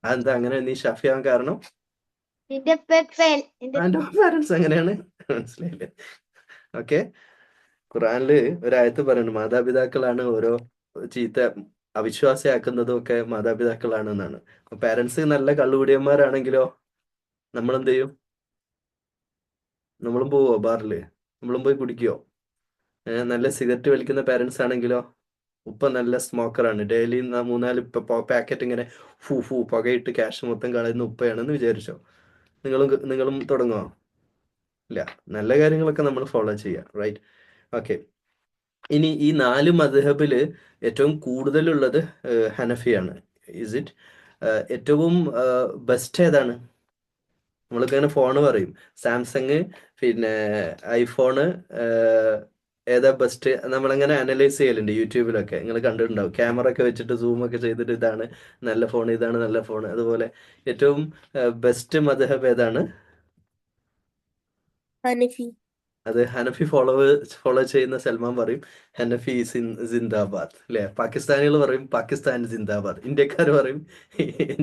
എന്താ അങ്ങനെ നീ ഷാഫി ആവാൻ കാരണം? എന്റെ പാരന്റ്സ് അങ്ങനെയാണ്. മനസ്സിലായില്ലേ? ഓക്കെ. ഖുറാനില് ഒരായത്ത് പറയുന്നുണ്ട്, മാതാപിതാക്കളാണ് ഓരോ ചീത്ത അവിശ്വാസിയാക്കുന്നതും ഒക്കെ മാതാപിതാക്കളാണ് എന്നാണ്. അപ്പൊ പാരന്റ്സ് നല്ല കള്ളുകുടിയന്മാരാണെങ്കിലോ നമ്മളെന്ത് ചെയ്യും? നമ്മളും പോവോ ബാറില്? നമ്മളും പോയി കുടിക്കുവോ? നല്ല സിഗരറ്റ് വലിക്കുന്ന പാരന്റ്സ് ആണെങ്കിലോ? ഉപ്പ നല്ല സ്മോക്കറാണ്, ഡെയിലി 3-4 പാക്കറ്റ് ഇങ്ങനെ പുകയിട്ട് ക്യാഷ് മൊത്തം കളയുന്ന ഉപ്പയാണെന്ന് വിചാരിച്ചോ? നിങ്ങളും തുടങ്ങുമോ? ഇല്ല. നല്ല കാര്യങ്ങളൊക്കെ നമ്മൾ ഫോളോ ചെയ്യാം. റൈറ്റ്. ഓക്കെ. ഇനി ഈ 4 മദ്ഹബില് ഏറ്റവും കൂടുതലുള്ളത് ഹനഫിയാണ്. Is it? ഏറ്റവും ബെസ്റ്റ് ഏതാണ്? നമ്മൾക്ക് അങ്ങനെ ഫോണ് പറയും, സാംസങ്, പിന്നെ ഐഫോണ്, ഏതാ ബെസ്റ്റ്? നമ്മളങ്ങനെ അനലൈസ് ചെയ്യലുണ്ട് യൂട്യൂബിലൊക്കെ. നിങ്ങൾ കണ്ടിട്ടുണ്ടാവും, ക്യാമറ ഒക്കെ വെച്ചിട്ട് സൂം ഒക്കെ ചെയ്തിട്ട് ഇതാണ് നല്ല ഫോൺ, ഇതാണ് നല്ല ഫോൺ. അതുപോലെ ഏറ്റവും ബെസ്റ്റ് മദ്ഹബ് ഏതാണ്? അത് ഹനഫി ഫോളോ ചെയ്യുന്ന സൽമാൻ പറയും ഹനഫി സിന്ദാബാദ് അല്ലെ? പാകിസ്ഥാനികൾ പറയും പാകിസ്ഥാൻ സിന്ദാബാദ്. ഇന്ത്യക്കാർ പറയും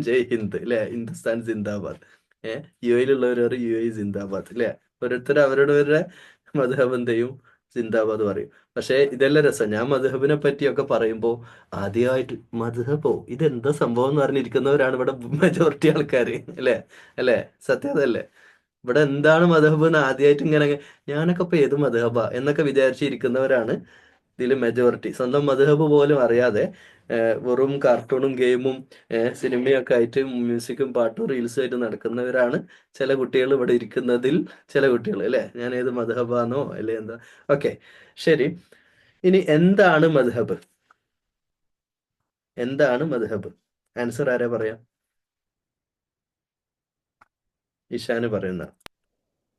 ജയ് ഹിന്ദ് അല്ലെ? ഹിന്ദുസ്ഥാൻ സിന്ദാബാദ്. യു എയിലുള്ളവർ പറയും യു എ സിന്ദാബാദ് അല്ലെ? ഓരോരുത്തർ അവരുടെ മദ്ഹബ് എന്തെയും സിന്ദാബാദ് പറയും. പക്ഷെ ഇതെല്ലാം രസം. ഞാൻ മദ്ഹബിനെ പറ്റിയൊക്കെ പറയുമ്പോൾ ആദ്യമായിട്ട് മദ്ഹബോ ഇതെന്താ സംഭവം എന്ന് പറഞ്ഞിരിക്കുന്നവരാണ് ഇവിടെ മെജോറിറ്റി ആൾക്കാർ അല്ലേ? സത്യതല്ലേ? ഇവിടെ എന്താണ് മദ്ഹബ് എന്ന് ആദ്യമായിട്ട് ഇങ്ങനെ ഞാനൊക്കെ ഇപ്പൊ ഏത് മദ്ഹബാ എന്നൊക്കെ വിചാരിച്ചിരിക്കുന്നവരാണ് ഇതിൽ മെജോറിറ്റി സ്വന്തം മദ്ഹബ് പോലും അറിയാതെ വെറും കാർട്ടൂണും ഗെയിമും സിനിമയൊക്കെ ആയിട്ട് മ്യൂസിക്കും പാട്ടും റീൽസും ആയിട്ട് നടക്കുന്നവരാണ് ചില കുട്ടികൾ ഇവിടെ ഇരിക്കുന്നതിൽ ചില കുട്ടികൾ അല്ലേ. ഞാൻ ഏത് മദ്ഹബാണോ അല്ലെ എന്താ. ഓക്കെ, ശരി. ഇനി എന്താണ് മദ്ഹബ്? എന്താണ് മദ്ഹബ്? ആൻസർ ആരാ പറയാ? ഇഷാന് പറയുന്ന.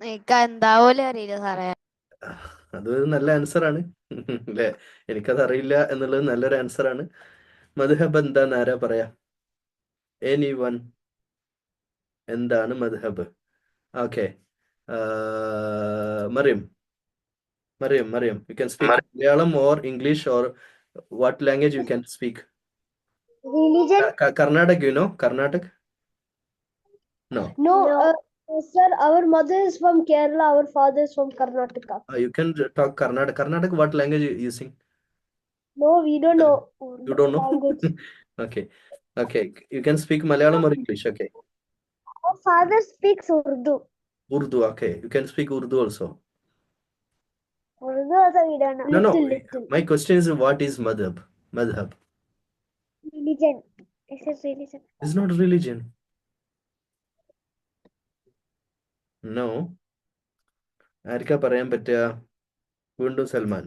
എനിക്ക് എന്താ പോലും അറിയില്ല സാറേ. അത് നല്ല ആൻസർ ആണ് അല്ലേ. എനിക്കത് അറിയില്ല എന്നുള്ളത് നല്ലൊരു ആൻസർ ആണ്. മദ്ഹബ് എന്താന്ന് ആരാ പറയാ? എനി വൺ, എന്താണ് മദ്ഹബ്? Okay, Mariam, you can speak Malayalam or English or what language you can speak? Religion? Karnataka, you know Karnataka? No. No, sir, our mother is from Kerala, our father is from Karnataka. You can talk Karnataka. Karnataka, what language you using? No, we don't know You don't know? language. Okay. You can speak Malayalam or English. Okay. Our father speaks Urdu. Urdu, okay. You can speak Urdu also. Urdu also we don't know. No. Little. My question is, what is madhab? Madhab Religion. It is religion. is not religion. No. ആർക്കാ പറയാൻ പറ്റുക? വീണ്ടും സൽമാൻ.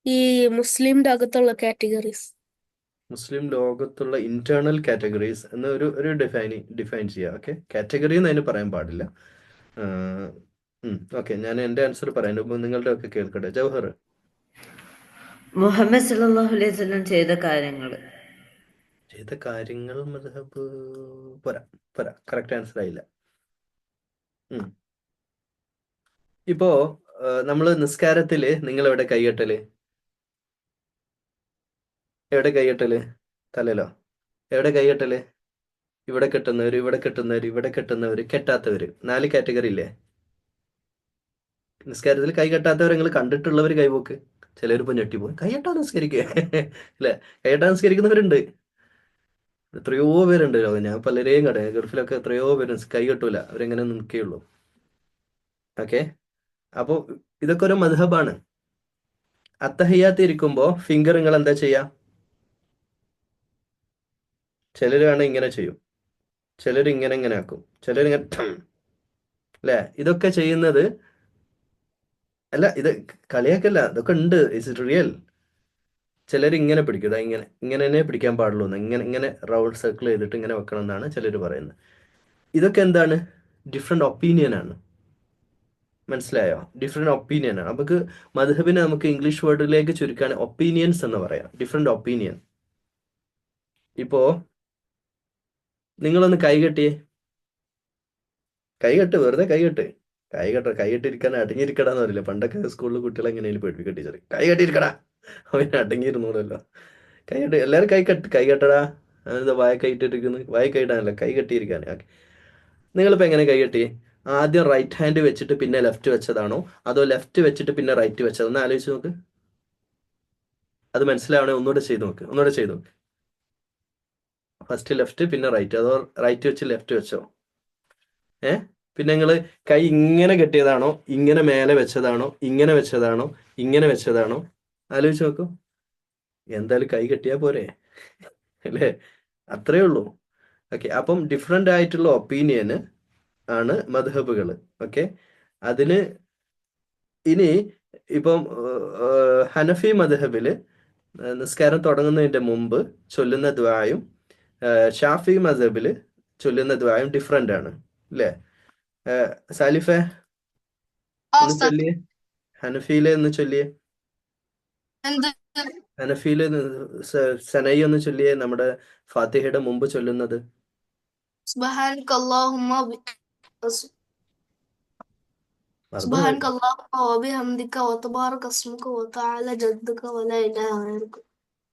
ഈ മുസ്ലിം അകത്തുള്ള categories. മുസ്ലിം ലോകത്തുള്ള internal categories എന്ന് ഒരു define ചെയ്യുക. ഓക്കെ, കാറ്റഗറി എന്ന് അതിന് പറയാൻ പാടില്ല. ഓക്കെ, ഞാൻ എൻ്റെ ആൻസർ പറയാൻ മുമ്പ് നിങ്ങളുടെ ഒക്കെ കേൾക്കട്ടെ. ജവഹർ. മുഹമ്മദ് സല്ലല്ലാഹു അലൈഹി വസല്ലം ചെയ്ത കാര്യങ്ങൾ മദ്ഹബ് പോരാ, കറക്റ്റ് ആൻസർ ആയില്ല. ഇപ്പോ നമ്മള് നിസ്കാരത്തില് നിങ്ങൾ എവിടെ കൈകെട്ടല്? തലയിലോ? എവിടെ കൈകെട്ടല്? ഇവിടെ കെട്ടുന്നവര്, കെട്ടാത്തവര്, 4 കാറ്റഗറി ഇല്ലേ നിസ്കാരത്തിൽ? കൈ കെട്ടാത്തവർ നിങ്ങൾ കണ്ടിട്ടുള്ളവർ കൈപോക്ക്. ചിലരിപ്പോ ഞെട്ടിപ്പോയി, കൈകെട്ടാൻ നിസ്കരിക്കുക അല്ലെ. കൈകെട്ടാൻ നിസ്കരിക്കുന്നവരുണ്ട്, എത്രയോ പേരുണ്ട്. ഞാൻ പലരെയും ഗൾഫിലൊക്കെ എത്രയോ പേര് കൈ കെട്ടൂല, അവരെങ്ങനെ നിൽക്കുകയുള്ളൂ. ഓക്കെ, അപ്പോ ഇതൊക്കെ ഒരു മദ്ഹബാണ്. അത്തഹിയ്യാത്ത് ഇരിക്കുമ്പോ ഫിംഗർ നിങ്ങൾ എന്താ ചെയ്യാ? ചിലരാണ് ഇങ്ങനെ ചെയ്യും, ചിലർ ഇങ്ങനെ ആക്കും, ചിലരിങ്ങനെ അല്ലെ. ഇതൊക്കെ ചെയ്യുന്നത് അല്ല, ഇത് കളിയാക്കല്ല, ഇതൊക്കെ ഉണ്ട്, ഇറ്റ്സ് റിയൽ. ചിലർ ഇങ്ങനെ പിടിക്കും, ഇങ്ങനെ തന്നെ പിടിക്കാൻ പാടുള്ളൂ എന്ന്, ഇങ്ങനെ റൗണ്ട് സർക്കിൾ ചെയ്തിട്ട് ഇങ്ങനെ വെക്കണം എന്നാണ് ചിലർ പറയുന്നത്. ഇതൊക്കെ എന്താണ്? ഡിഫറെന്റ് ഒപ്പീനിയൻ ആണ്. മനസ്സിലായോ? ഡിഫറെന്റ് ഒപ്പീനിയൻ ആണ്. നമുക്ക് മദ്ഹബിനെ നമുക്ക് ഇംഗ്ലീഷ് വേർഡിലേക്ക് ചുരുക്കാൻ ഒപ്പീനിയൻസ് എന്ന് പറയാം. Different opinion. ഇപ്പോ നിങ്ങളൊന്ന് കൈകെട്ടിയേ, വെറുതെ കൈകെട്ടിരിക്കാൻ അടങ്ങിയിരിക്കടാന്ന് പറയില്ല. പണ്ടൊക്കെ സ്കൂളിൽ കുട്ടികളെ എങ്ങനെയും പഠിപ്പിക്കുക ടീച്ചർ, കൈകെട്ടിയിരിക്കടാ, അവന് അടങ്ങിയിരുന്നോളല്ലോ. എല്ലാവരും കൈകെട്ടടാ. അതെന്താ വായ കൈയിട്ടിരിക്കുന്നത്? വായ കൈയിടാനല്ല, കൈകെട്ടിയിരിക്കാൻ. നിങ്ങളിപ്പോ എങ്ങനെ കൈകെട്ടി? ആദ്യം റൈറ്റ് ഹാൻഡ് വെച്ചിട്ട് പിന്നെ ലെഫ്റ്റ് വെച്ചതാണോ, അതോ ലെഫ്റ്റ് വെച്ചിട്ട് പിന്നെ റൈറ്റ് വെച്ചതോ? ഒന്ന് ആലോചിച്ച് നോക്ക്. അത് മനസ്സിലാവണേ ഒന്നുകൂടെ ചെയ്ത് നോക്ക്. ഫസ്റ്റ് ലെഫ്റ്റ് പിന്നെ റൈറ്റ്, അതോ റൈറ്റ് വെച്ച് ലെഫ്റ്റ് വെച്ചോ? പിന്നെ നിങ്ങൾ കൈ ഇങ്ങനെ കെട്ടിയതാണോ, ഇങ്ങനെ മേലെ വെച്ചതാണോ, ഇങ്ങനെ വെച്ചതാണോ? ആലോചിച്ച് നോക്കൂ. എന്തായാലും കൈ കെട്ടിയാ പോരെ അല്ലേ? അത്രേ ഉള്ളൂ. ഓക്കെ, അപ്പം ഡിഫറെന്റ് ആയിട്ടുള്ള ഒപ്പീനിയന് ആണ് മദ്ഹബുകൾ. ഓക്കെ, അതിന് ഇനി ഇപ്പം ഹനഫി മദ്ഹബില് നിസ്കാരം തുടങ്ങുന്നതിന്റെ മുമ്പ് ചൊല്ലുന്ന ദുആയും ഷാഫി മദ്ഹബില് ചൊല്ലുന്ന ദുആയും ഡിഫറെന്റ് ആണ് അല്ലേ? സാലിഫെ ഒന്ന് ചൊല്ലിയേ, ഹനഫിയിലെ ഒന്ന് ചൊല്ലിയേ. ഹനഫിയില് സനൈ ഒന്ന് ചൊല്ലിയേ, നമ്മുടെ ഫാത്തിഹയുടെ മുമ്പ് ചൊല്ലുന്നത്.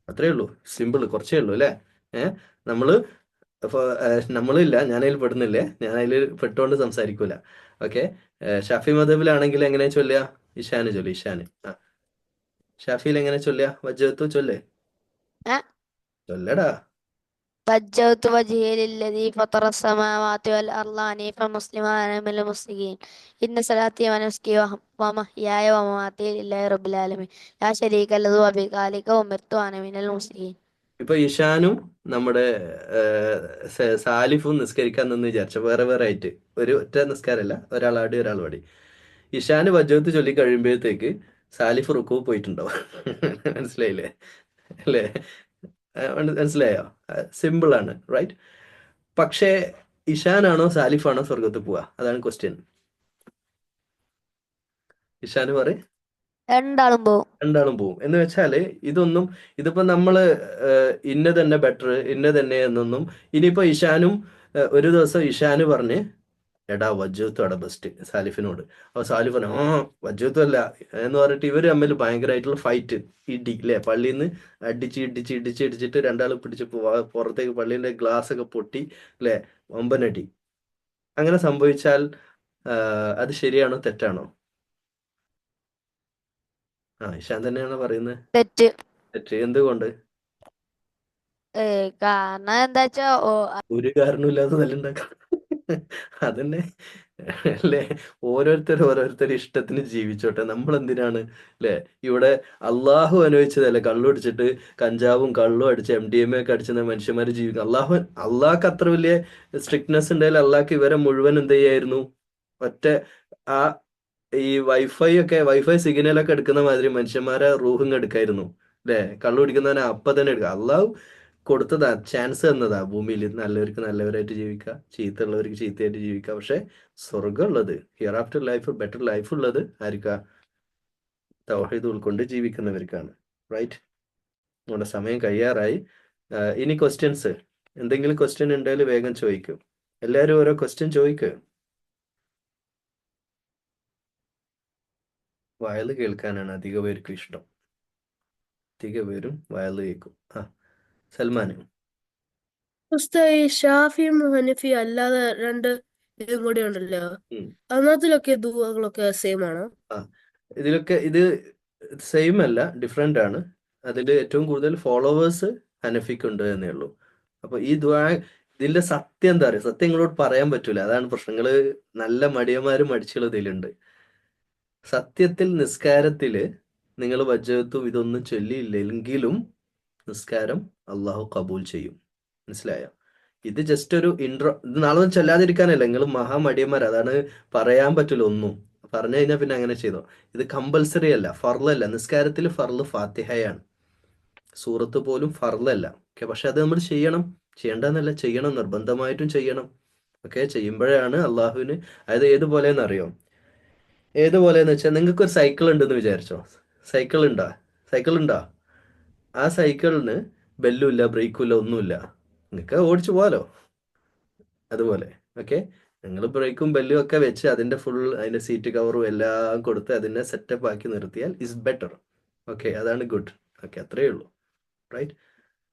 അത്രേ ഉള്ളൂ, സിമ്പിൾ, കുറച്ചേ ഉള്ളൂ അല്ലേ? നമ്മള് നമ്മളില്ല, ഞാനതിൽ പെടുന്നില്ലേ, ഞാൻ അതിൽ പെട്ടുകൊണ്ട് സംസാരിക്കൂല. ഓക്കെ, ഷാഫി മദ്ഹബിലാണെങ്കിൽ എങ്ങനെ ചൊല്ലുക? ഇഷാന് ചൊല്ലു, ഇഷാന്. ഷാഫിയിൽ എങ്ങനെ ചൊല്ലുക? വജ്ജത്തു ചൊല്ലേ, ചൊല്ലടാ. وجهت وجهي للذي فطر السماوات والأرض حنيفا مسلما وأنا من المسلمين إن صلاتي ونسكي ومحياي ومماتي لله رب العالمين لا شريك له وبذلك أمرت وأنا من المسلمين. ഇപ്പൊ ഇഷാനും നമ്മുടെ സാലിഫും നിസ്കരിക്കാൻ നിന്ന് വിചാരിച്ച വേറെ വേറെ ആയിട്ട് ഒരു ഒറ്റ നിസ്കാരമല്ല, ഒരാളാടി ഒരാൾ ഇഷാന് വജ്ജത്ത് ചൊല്ലി കഴിയുമ്പോഴത്തേക്ക് സാലിഫ് റുക്കു പോയിട്ടുണ്ടാവും. മനസ്സിലായില്ലേ അല്ലേ? മനസ്സിലായോ? സിമ്പിൾ ആണ്, റൈറ്റ്? പക്ഷേ ഇഷാനാണോ സാലിഫാണോ സ്വർഗത്ത് പോവാ? അതാണ് ക്വസ്റ്റ്യൻ. ഇഷാന് പറയും രണ്ടാളും പോവും. രണ്ടാളും പോവും. എന്ന് വെച്ചാല് ഇതിപ്പോ നമ്മള് ഇന്ന തന്നെ ബെറ്റർ, ഇന്ന തന്നെ എന്നൊന്നും. ഇനിയിപ്പോ ഇഷാനും ഒരു ദിവസം ഇഷാന് പറഞ്ഞ് എടാ വജ്ജത്തും അവിടെ ബെസ്റ്റ് സാലിഫിനോട്. അപ്പൊ സാലിഫ് പറഞ്ഞു വജ്ജത്തും അല്ല എന്ന് പറഞ്ഞിട്ട് ഇവര് തമ്മിൽ ഭയങ്കരമായിട്ടുള്ള ഫൈറ്റ്, ഇടി അല്ലേ? പള്ളിയിൽ നിന്ന് ഇടിച്ചിട്ട് രണ്ടാൾ പിടിച്ച് പുറത്തേക്ക് പള്ളീന്റെ ഗ്ലാസ് ഒക്കെ പൊട്ടി അല്ലേ? വമ്പനടി. അങ്ങനെ സംഭവിച്ചാൽ അത് ശരിയാണോ തെറ്റാണോ? ഇഷാൻ തന്നെയാണോ പറയുന്നത്? തെറ്റ്. തെറ്റ്. എന്തുകൊണ്ട്? കാരണം എന്താ വെച്ചാ ഒരു കാരണമില്ലാതെ തല്ലുണ്ടാക്കാം. അതന്നെ അല്ലേ? ഓരോരുത്തർ ഇഷ്ടത്തിന് ജീവിച്ചോട്ടെ. നമ്മൾ എന്തിനാണ് അല്ലേ? ഇവിടെ അള്ളാഹു അനുഭവിച്ചതല്ലേ കള്ളുടിച്ചിട്ട് കഞ്ചാവും കള്ളും അടിച്ച് MDMA ഒക്കെ അടിച്ച മനുഷ്യന്മാർ ജീവിക്കും. അള്ളാഹ്ക്ക് അത്ര വലിയ സ്ട്രിക്ട്നെസ് ഉണ്ടായാലും അള്ളാഹ്ക്ക് ഇവരെ മുഴുവൻ എന്ത് ചെയ്യായിരുന്നു? ഒറ്റ ആ ഈ വൈഫൈ സിഗ്നലൊക്കെ എടുക്കുന്ന മാതിരി മനുഷ്യന്മാരെ റൂഹിങ് എടുക്കായിരുന്നു അല്ലേ? കള്ളു കുടിക്കുന്നവനെ അപ്പൊ തന്നെ എടുക്കുക. അള്ളാഹു കൊടുത്തതാ, ചാൻസ് തന്നതാ. ഭൂമിയിൽ നല്ലവർക്ക് നല്ലവരായിട്ട് ജീവിക്കുക, ചീത്തയുള്ളവർക്ക് ചീത്തയായിട്ട് ജീവിക്കുക. പക്ഷെ സ്വർഗം ഉള്ളത്, here after life, better life ഉള്ളത് ആർക്കാ? തൗഹീദ് ഉൾക്കൊണ്ട് ജീവിക്കുന്നവർക്കാണ്, റൈറ്റ്? നമ്മുടെ സമയം കഴിയാറായി. ഇനി ക്വസ്റ്റ്യൻസ്, എന്തെങ്കിലും ക്വസ്റ്റ്യൻ ഉണ്ടെങ്കിൽ വേഗം ചോദിക്കും. എല്ലാവരും ഓരോ ക്വസ്റ്റ്യൻ ചോദിക്കുക. വയല് കേൾക്കാനാണ് അധിക പേർക്കും ഇഷ്ടം. അധിക പേരും വയല് കേൾക്കും. സൽമാൻ. ഉസ്താദ്, ഈ ഷാഫിയും ഹനഫി അല്ലാതെ രണ്ട് ഇതും കൂടി ഉണ്ടല്ലോ, അതിനകത്തിലൊക്കെ ദുആകളൊക്കെ സെയിം ആണോ? ഇതിലൊക്കെ ഇത് സെയിം അല്ല, ഡിഫറെന്റ് ആണ്. അതിൽ ഏറ്റവും കൂടുതൽ ഫോളോവേഴ്സ് ഹനഫിക്കുണ്ട് എന്നേ ഉള്ളൂ. അപ്പൊ ഈ ദുആ ഇതിന്റെ സത്യം എന്താ പറയുക? സത്യം നിങ്ങളോട് പറയാൻ പറ്റൂല, അതാണ് പ്രശ്നങ്ങള്. നല്ല മടിയന്മാരും മടിച്ചുള്ള ഇതിലുണ്ട്. സത്യത്തിൽ നിസ്കാരത്തില് നിങ്ങൾ വജ്ജത്തും ഇതൊന്നും ചൊല്ലിയില്ലെങ്കിലും നിസ്കാരം അള്ളാഹു കബൂൽ ചെയ്യും. മനസ്സിലായോ? ഇത് ജസ്റ്റ് ഒരു ഇൻട്രോ. ഇത് നാളെ ഒന്നും ചൊല്ലാതിരിക്കാനല്ല, നിങ്ങൾ മഹാമടിയന്മാർ, അതാണ് പറയാൻ പറ്റില്ല ഒന്നും. പറഞ്ഞു കഴിഞ്ഞാൽ പിന്നെ അങ്ങനെ ചെയ്തോ. ഇത് കമ്പൽസറി അല്ല, ഫർളല്ല. നിസ്കാരത്തിൽ ഫർള് ഫാത്തിഹയാണ്, സൂറത്ത് പോലും ഫർളല്ല. ഓക്കെ, പക്ഷെ അത് നമ്മൾ ചെയ്യണം. ചെയ്യേണ്ടെന്നല്ല, ചെയ്യണം, നിർബന്ധമായിട്ടും ചെയ്യണം. ഓക്കെ, ചെയ്യുമ്പോഴാണ് അള്ളാഹുവിന്. അതായത് ഏതുപോലെയെന്ന് അറിയോ? ഏതുപോലെയെന്ന് വെച്ചാൽ നിങ്ങൾക്ക് ഒരു സൈക്കിൾ ഉണ്ടെന്ന് വിചാരിച്ചോ. സൈക്കിൾ ഉണ്ടോ? ആ സൈക്കിളിന് ബെല്ലും ഇല്ല, ബ്രേക്കും ഇല്ല, ഒന്നുമില്ല. നിങ്ങൾക്ക് ഓടിച്ചു പോകാലോ. അതുപോലെ ഓക്കെ, നിങ്ങൾ ബ്രേക്കും ബെല്ലും ഒക്കെ വെച്ച് അതിൻ്റെ സീറ്റ് കവറും എല്ലാം കൊടുത്ത് അതിനെ സെറ്റപ്പ് ആക്കി നിർത്തിയാൽ ഇസ് ബെറ്റർ. ഓക്കെ, അതാണ് ഗുഡ്. ഓക്കെ, അത്രയേ ഉള്ളൂ, റൈറ്റ്?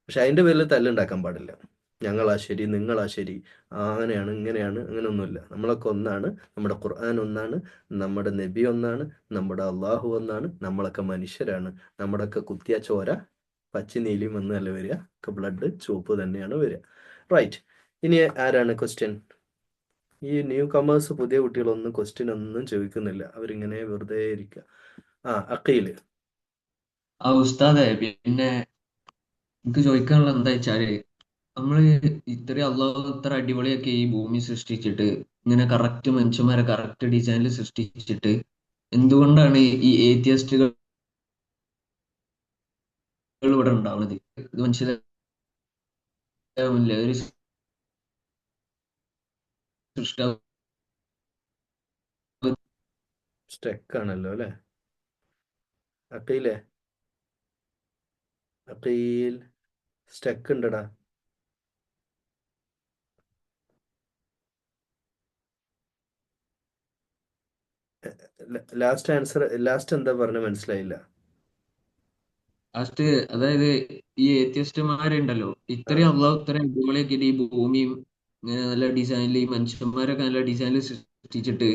പക്ഷെ അതിൻ്റെ പേരിൽ തല്ലുണ്ടാക്കാൻ പാടില്ല. ഞങ്ങളാ ശരി, നിങ്ങളാ ശരി, അങ്ങനെയാണ് ഇങ്ങനെയാണ്, അങ്ങനെയൊന്നുമില്ല. നമ്മളൊക്കെ ഒന്നാണ്. നമ്മുടെ ഖുർആൻ ഒന്നാണ്, നമ്മുടെ നബി ഒന്നാണ്, നമ്മുടെ അള്ളാഹു ഒന്നാണ്. നമ്മളൊക്കെ മനുഷ്യരാണ്. നമ്മുടെയൊക്കെ കുത്തിയ ചോര പച്ച നീലിയും ഒന്നല്ല വരിക, ഒക്കെ ബ്ലഡ് ചുവപ്പ് തന്നെയാണ് വരിക, റൈറ്റ്? ഇനി ആരാണ് ക്വസ്റ്റ്യൻ? ഈ ന്യൂ കമേഴ്സ്, പുതിയ കുട്ടികളൊന്നും ക്വസ്റ്റ്യൻ ഒന്നും ചോദിക്കുന്നില്ല, അവരിങ്ങനെ വെറുതെ ഇരിക്കുക. അഖീല്. ഉസ്താദെ, പിന്നെ എനിക്ക് ചോദിക്കാനുള്ള എന്താ വെച്ചാല്, നമ്മള് ഇത്രയും അള്ളാഹു ഇത്ര അടിപൊളിയൊക്കെ ഈ ഭൂമി സൃഷ്ടിച്ചിട്ട്, ഇങ്ങനെ കറക്റ്റ് മനുഷ്യന്മാരെ കറക്റ്റ് ഡിസൈനിൽ സൃഷ്ടിച്ചിട്ട്, എന്തുകൊണ്ടാണ് ഈ ഏത്തിയസ്റ്റുകൾ ഇവിടെ ഉണ്ടാവുന്നത്? ഇത് മനസ്സിലാവുന്നില്ല. ഒരു സൃഷ്ടാവ് സ്റ്റക്ക് ആണല്ലോ അല്ലേ അഖീലേ? അഖീൽ സ്റ്റക്ക് ഉണ്ടടാ. ലാസ്റ്റ് ആൻസർ, ലാസ്റ്റ് എന്താ പറഞ്ഞ മനസ്സിലായില്ല. ലാസ്റ്റ്, അതായത് ഈ ഏത്യസ്റ്റുമാരുണ്ടല്ലോ, ഇത്രയും അള്ളാഹു ഇത്രയും അടിപൊളിയൊക്കെ ഈ ഭൂമിയും ഇങ്ങനെ നല്ല ഡിസൈനിൽ, ഈ മനുഷ്യന്മാരൊക്കെ നല്ല ഡിസൈനിൽ സൃഷ്ടിച്ചിട്ട്,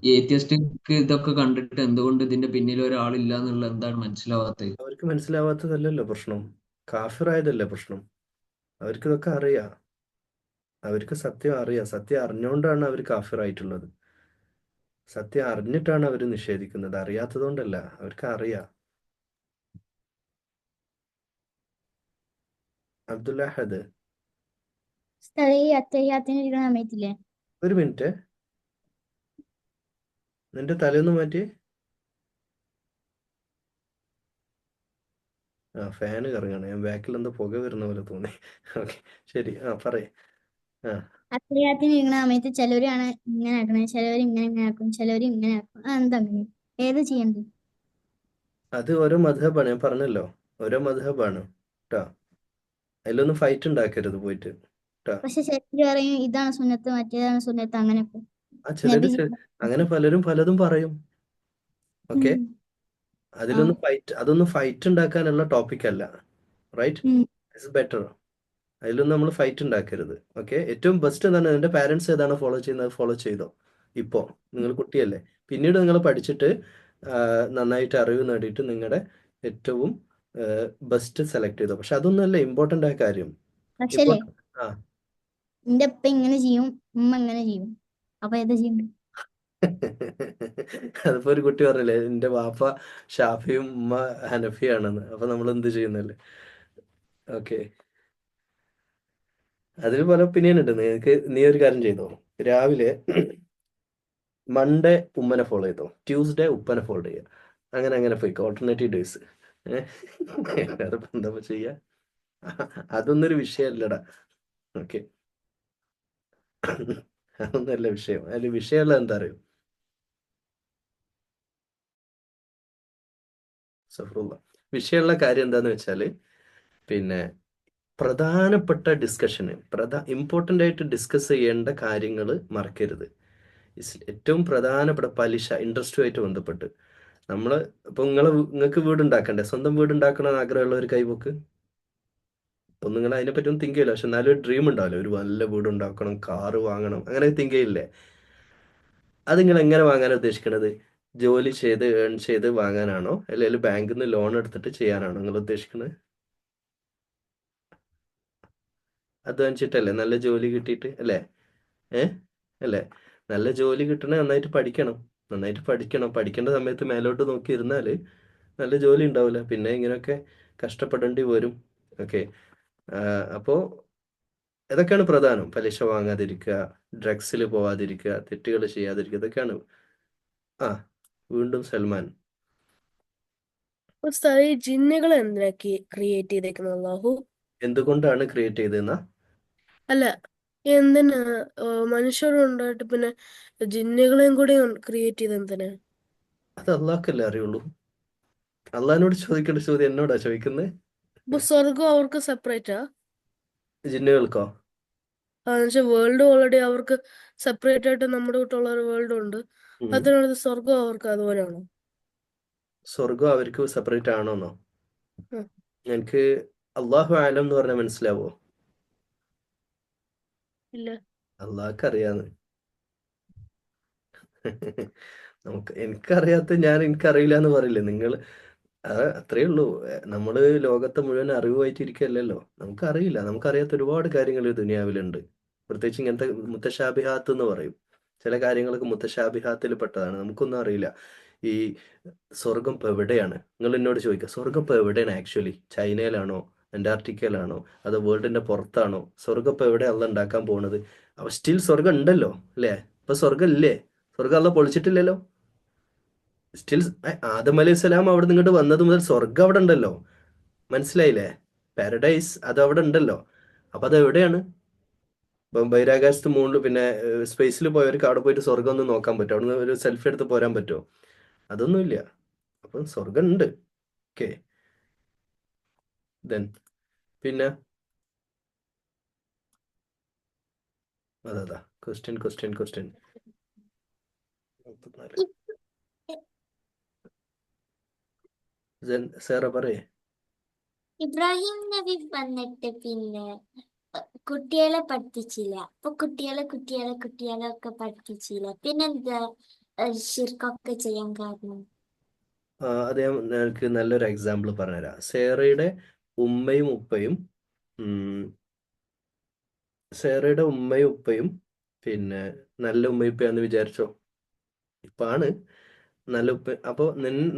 ഈ ഏത്യസ്റ്റുകൾക്ക് ഇതൊക്കെ കണ്ടിട്ട് എന്തുകൊണ്ട് ഇതിന്റെ പിന്നിൽ ഒരാളില്ല എന്നുള്ള എന്താണ് മനസ്സിലാവാത്തത്? അവർക്ക് മനസ്സിലാവാത്തതല്ലല്ലോ പ്രശ്നം, കാഫിറായതല്ലേ പ്രശ്നം. അവർക്ക് ഇതൊക്കെ അറിയാം. അവർക്ക് സത്യം അറിയാം. സത്യം അറിഞ്ഞുകൊണ്ടാണ് അവർ കാഫിറായിട്ടുള്ളത്. സത്യം അറിഞ്ഞിട്ടാണ് അവർ നിഷേധിക്കുന്നത്, അറിയാത്തതുകൊണ്ടല്ല. അവർക്ക് അറിയാം. അബ്ദുല്ലാഹദ്, ഉസ്താദേ, ഈ അത്തഹിയാത്തിന് ഇരിക്കണ സമയത്തില്ലേ, ഒരു മിനിറ്റ്, നിന്റെ തലയൊന്ന് മാറ്റി. ഫാന് കറങ്ങാണ്. ഞാൻ ബാക്കിൽ എന്തോ പുക വരുന്ന പോലെ തോന്നി. ഓക്കെ, ശരി. പറയേ. ആ അത്തഹിയാത്തിന് ഇരിക്കണ സമയത്ത് ചിലവരാണ് ഇങ്ങനെ ആക്കണേ, ചിലവർ ഇങ്ങനെ ആക്കും, ചിലവർ ഇങ്ങനെ ആക്കും. അതെന്താ അങ്ങനെ? ഏത് ചെയ്യണ്ടേ? അത് ഓരോ മദ്ഹബാണ്. ഞാൻ പറഞ്ഞല്ലോ, ഓരോ മദ്ഹബാണ് കേട്ടോ. അതിലൊന്നും ഫൈറ്റ് ഉണ്ടാക്കരുത് പോയിട്ട് കേട്ടോ. പക്ഷെ ചിലര് പറയും ഇതാണ് സുന്നത്ത്, മറ്റേതാണ് സുന്നത്ത്, അങ്ങനെയൊക്കെ. ചിലര് നബി അങ്ങനെ പലരും പലതും പറയും. ഓക്കെ, ഉം. ആ. അതൊന്നും ഫൈറ്റ് ഉണ്ടാക്കാനുള്ള ടോപ്പിക് അല്ല. റൈറ്റ്, ഉം. It's better. അതിലൊന്നും നമ്മൾ ഫൈറ്റ് ഉണ്ടാക്കരുത്. ഓക്കെ, ഏറ്റവും ബെസ്റ്റ് എന്താണ്, നിന്റെ പാരൻസ് ഏതാണ് ഫോളോ ചെയ്യുന്നത്, ഫോളോ ചെയ്തോ. ഇപ്പോൾ നിങ്ങൾ കുട്ടിയല്ലേ. പിന്നീട് നിങ്ങൾ പഠിച്ചിട്ട് നന്നായിട്ട് അറിവ് നേടിയിട്ട് നിങ്ങളുടെ ഏറ്റവും ബെസ്റ്റ് സെലക്ട് ചെയ്തോ. പക്ഷെ അതൊന്നുമല്ല ഇമ്പോർട്ടൻ്റ് ആയ കാര്യം. പക്ഷേ ഇമ്പോർട്ടൻ്റ് എന്റെ ഉപ്പ ഇങ്ങനെ ചെയ്യും, ഉമ്മ ഇങ്ങനെ ചെയ്യും. അപ്പൊ ഏതാ ചെയ്യണ്ടേ? അതിപ്പോ ഒരു കുട്ടി പറഞ്ഞില്ലേ, എന്റെ വാപ്പ ഷാഫിയും ഉമ്മ ഹനഫിയാണെന്ന്. അപ്പൊ നമ്മൾ എന്ത് ചെയ്യുന്നല്ലേ. ഓക്കെ, അതിൽ പല ഒപ്പീനിയൻ ഉണ്ട് നിങ്ങൾക്ക്. നീ ഒരു കാര്യം ചെയ്തോ, രാവിലെ മൺഡേ ഉമ്മനെ ഫോളോ ചെയ്തോ, ട്യൂസ്ഡേ ഉപ്പനെ ഫോളോ ചെയ്യുക. അങ്ങനെ അങ്ങനെ പോയിക്കോ, ഓൾട്ടർനേറ്റീവ് ഡേയ്സ്. അതിപ്പോ എന്താ ചെയ്യാ. അതൊന്നും ഒരു വിഷയമല്ലടാ. ഓക്കെ, അതൊന്നല്ല വിഷയം. അതിൽ വിഷയമുള്ള എന്താ അറിയോ, സഫറുള്ള വിഷയമുള്ള കാര്യം എന്താന്ന് വെച്ചാല്, പിന്നെ പ്രധാനപ്പെട്ട ഡിസ്കഷന്, ഇമ്പോർട്ടൻ്റ് ആയിട്ട് ഡിസ്കസ് ചെയ്യേണ്ട കാര്യങ്ങൾ മറക്കരുത്. ഏറ്റവും പ്രധാനപ്പെട്ട പലിശ, ഇൻട്രസ്റ്റുമായിട്ട് ബന്ധപ്പെട്ട് നമ്മൾ ഇപ്പൊ നിങ്ങൾക്ക് വീടുണ്ടാക്കണ്ടേ, സ്വന്തം വീടുണ്ടാക്കണമെന്ന് ആഗ്രഹമുള്ള ഒരു കൈബുക്ക്. ഇപ്പൊ നിങ്ങൾ അതിനെപ്പറ്റി ഒന്നും തിങ്ക് ചെയ്യില്ല, പക്ഷെ എന്നാലും ഒരു ഡ്രീം ഉണ്ടാവില്ല, ഒരു നല്ല വീടുണ്ടാക്കണം, കാറ് വാങ്ങണം, അങ്ങനെ തിങ്ക് ചെയ്യില്ലേ. അത് നിങ്ങൾ എങ്ങനെ വാങ്ങാനാണ് ഉദ്ദേശിക്കുന്നത്? ജോലി ചെയ്ത് ഏൺ ചെയ്ത് വാങ്ങാനാണോ, അല്ലെങ്കിൽ ബാങ്കിൽ നിന്ന് ലോൺ എടുത്തിട്ട് ചെയ്യാനാണോ നിങ്ങൾ ഉദ്ദേശിക്കുന്നത്? അധ്വാനിച്ചിട്ടല്ലേ, നല്ല ജോലി കിട്ടിയിട്ട് അല്ലേ? അല്ലേ? നല്ല ജോലി കിട്ടണേ നന്നായിട്ട് പഠിക്കണം. നന്നായിട്ട് പഠിക്കണം. പഠിക്കേണ്ട സമയത്ത് മേലോട്ട് നോക്കി ഇരുന്നാൽ നല്ല ജോലി ഉണ്ടാവില്ല, പിന്നെ ഇങ്ങനെയൊക്കെ കഷ്ടപ്പെടേണ്ടി വരും. ഓക്കെ, അപ്പോൾ ഇതൊക്കെയാണ് പ്രധാനം. പലിശ വാങ്ങാതിരിക്കുക, ഡ്രഗ്സിൽ പോവാതിരിക്കുക, തെറ്റുകൾ ചെയ്യാതിരിക്കുക, ഇതൊക്കെയാണ്. വീണ്ടും സൽമാൻ. ഉസ്താദ്, ഈ ജിന്നുകൾ എന്തിനാ ക്രിയേറ്റ് ചെയ്തേക്കുന്നത് അള്ളാഹു? എന്തുകൊണ്ടാണ് ക്രിയേറ്റ് ചെയ്തതെന്നാ? അല്ല, എന്തിനാ മനുഷ്യരുണ്ടായിട്ട് പിന്നെ ജിന്നുകളെയും കൂടി ക്രിയേറ്റ് ചെയ്ത് എന്തിനാ? അത് അള്ളാഹ്ക്കല്ലേ അറിയുള്ളൂ. അള്ളാഹിനോട് ചോദിക്കേണ്ട ചോദ്യം എന്നോടാ ചോദിക്കുന്നത്. ഇപ്പൊ സ്വർഗം അവർക്ക് സെപ്പറേറ്റാ? ജിന്നുകൾക്കോ? എന്നുവെച്ചാൽ വേൾഡ് ഓൾറെഡി അവർക്ക് സെപ്പറേറ്റ് ആയിട്ട് നമ്മുടെ കൂട്ടുള്ള ഒരു വേൾഡ് ഉണ്ട്. അതിനകത്ത് സ്വർഗം അവർക്ക് അതുപോലെയാണോ? സ്വർഗം അവർക്ക് സെപ്പറേറ്റ് ആണോന്നോ? ഉം. എനിക്ക് അള്ളാഹു ആലം എന്ന് പറഞ്ഞാൽ മനസ്സിലാവോ? ഇല്ല. അള്ളാഹ്ക്ക് അറിയാന്ന്. എനിക്കറിയാത്ത ഞാൻ എനിക്കറിയില്ല എന്ന് പറയില്ലേ നിങ്ങൾ. അത്രേ ഉള്ളൂ. നമ്മള് ലോകത്തെ മുഴുവൻ അറിവുമായിട്ട് ഇരിക്കുകയല്ലല്ലോ. നമുക്കറിയില്ല. നമുക്കറിയാത്ത ഒരുപാട് കാര്യങ്ങൾ ഈ ദുനിയാവിലുണ്ട്. പ്രത്യേകിച്ച് ഇങ്ങനത്തെ മുത്തശാബിഹാത്ത് എന്ന് പറയും. ചില കാര്യങ്ങളൊക്കെ മുത്തശാബിഹാത്തിൽ പെട്ടതാണ്, നമുക്കൊന്നും അറിയില്ല. ഈ സ്വർഗം ഇപ്പോൾ എവിടെയാണ്, നിങ്ങൾ എന്നോട് ചോദിക്കുക, സ്വർഗം ഇപ്പോൾ എവിടെയാണ് ആക്ച്വലി? ചൈനയിലാണോ, അന്റാർട്ടിക്കയിലാണോ, അതോ വേൾഡിന്റെ പുറത്താണോ? സ്വർഗം ഇപ്പോൾ എവിടെ അല്ല ഉണ്ടാക്കാൻ പോകുന്നത്? അപ്പൊ സ്റ്റിൽ സ്വർഗം ഉണ്ടല്ലോ അല്ലേ? ഇപ്പൊ സ്വർഗം ഇല്ലേ? സ്വർഗം അല്ല പൊളിച്ചിട്ടില്ലല്ലോ. സ്റ്റിൽ ആദം അലൈഹി സ്വലാം അവിടെ നിങ്ങോട്ട് വന്നത് മുതൽ സ്വർഗം അവിടെ ഉണ്ടല്ലോ. മനസ്സിലായില്ലേ? പാരഡൈസ് അത് അവിടെ ഉണ്ടല്ലോ. അപ്പൊ അത് എവിടെയാണ്? ഇപ്പം ബഹിരാകാശത്ത് മുകളിൽ പിന്നെ സ്പേസിൽ പോയവർക്ക് അവിടെ പോയിട്ട് സ്വർഗം ഒന്ന് നോക്കാൻ പറ്റും? അവിടെ നിന്ന് ഒരു സെൽഫി എടുത്ത് പോരാൻ പറ്റുമോ? അതൊന്നുമില്ല. അപ്പം സ്വർഗം ഉണ്ട്. ഓക്കെ, ദെൻ പിന്നെ അതാ ക്വസ്റ്റ്യൻ സാറ പറയേ. ഇബ്രാഹിം നബി വന്നിട്ട് പിന്നെ കുട്ടികളെ പഠിപ്പിച്ചില്ല. അപ്പൊ കുട്ടികളെ ഒക്കെ പഠിപ്പിച്ചില്ല. പിന്നെന്താ ശിർക്കൊക്കെ ചെയ്യാൻ കാരണം? അത് എനിക്ക് നല്ലൊരു എക്സാമ്പിൾ പറഞ്ഞുതരാം. സേറയുടെ ഉമ്മയും ഉപ്പയും സേറയുടെ ഉമ്മയും ഉപ്പയും പിന്നെ നല്ല ഉമ്മയും ഉപ്പയാന്ന് വിചാരിച്ചോ. ഇപ്പാണ് നല്ല ഉപ്പ. അപ്പോൾ